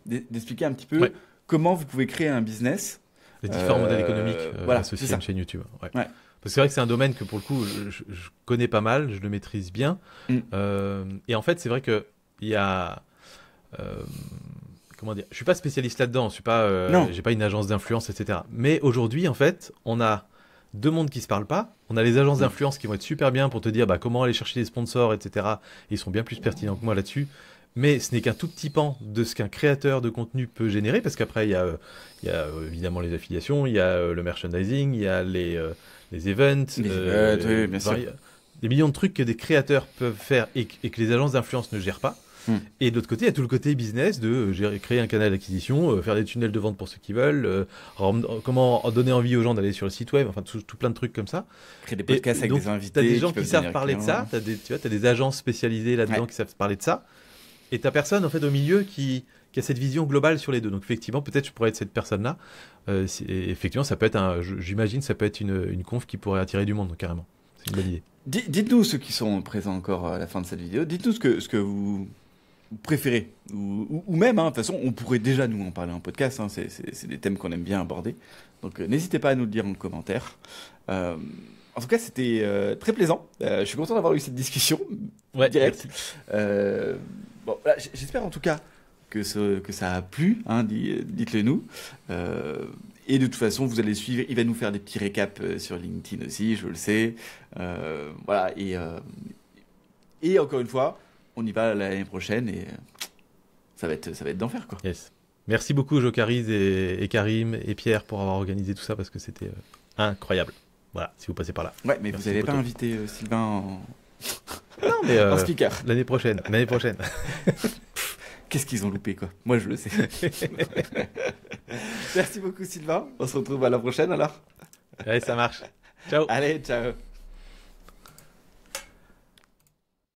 D'expliquer un petit peu comment vous pouvez créer un business. Les différents modèles économiques associés à une chaîne YouTube. Ouais. Parce que c'est vrai que c'est un domaine que, pour le coup, je connais pas mal, je le maîtrise bien. Et en fait, c'est vrai qu'il y a... comment dire, je suis pas spécialiste là-dedans, j'ai pas une agence d'influence, etc. Mais aujourd'hui, en fait, on a 2 mondes qui se parlent pas. On a les agences d'influence qui vont être super bien pour te dire comment aller chercher des sponsors, etc. Et ils sont bien plus pertinents que moi là-dessus. Mais ce n'est qu'un tout petit pan de ce qu'un créateur de contenu peut générer, parce qu'après, il y a évidemment les affiliations, il y a le merchandising, il y a les events, oui, bien sûr. Des millions de trucs que des créateurs peuvent faire et que les agences d'influence ne gèrent pas. Et de l'autre côté, il y a tout le côté business de créer un canal d'acquisition, faire des tunnels de vente pour ceux qui veulent, comment donner envie aux gens d'aller sur le site web, enfin tout plein de trucs comme ça. Créer des podcasts avec des invités. Tu as des gens qui savent parler de ça, tu as des agences spécialisées là-dedans qui savent parler de ça, et tu n'as personne en fait au milieu qui a cette vision globale sur les deux. Donc effectivement, peut-être je pourrais être cette personne-là. Effectivement, ça peut être j'imagine, ça peut être une conf qui pourrait attirer du monde, donc, carrément. C'est une bonne idée. Dites-nous, ceux qui sont présents encore à la fin de cette vidéo, dites-nous ce que vous préférez, ou même, de toute façon, on pourrait déjà nous en parler en podcast, c'est des thèmes qu'on aime bien aborder, donc n'hésitez pas à nous le dire en commentaire. En tout cas, c'était très plaisant, je suis content d'avoir eu cette discussion directe. Voilà, j'espère en tout cas que ça a plu, dites-le nous, et de toute façon vous allez suivre, il va nous faire des petits récaps sur LinkedIn aussi, je le sais, voilà, et encore une fois, on y va l'année prochaine et ça va être d'enfer, quoi. Yes. Merci beaucoup Jocaris et Karim et Pierre pour avoir organisé tout ça parce que c'était incroyable. Voilà, si vous passez par là. Ouais, mais Merci vous n'avez pas beaucoup. invité Sylvain Non, mais en speaker. l'année prochaine. Qu'est-ce qu'ils ont loupé, quoi. Moi, je le sais. Merci beaucoup, Sylvain. On se retrouve à la prochaine, alors. Ouais, ça marche. Ciao. Allez, ciao.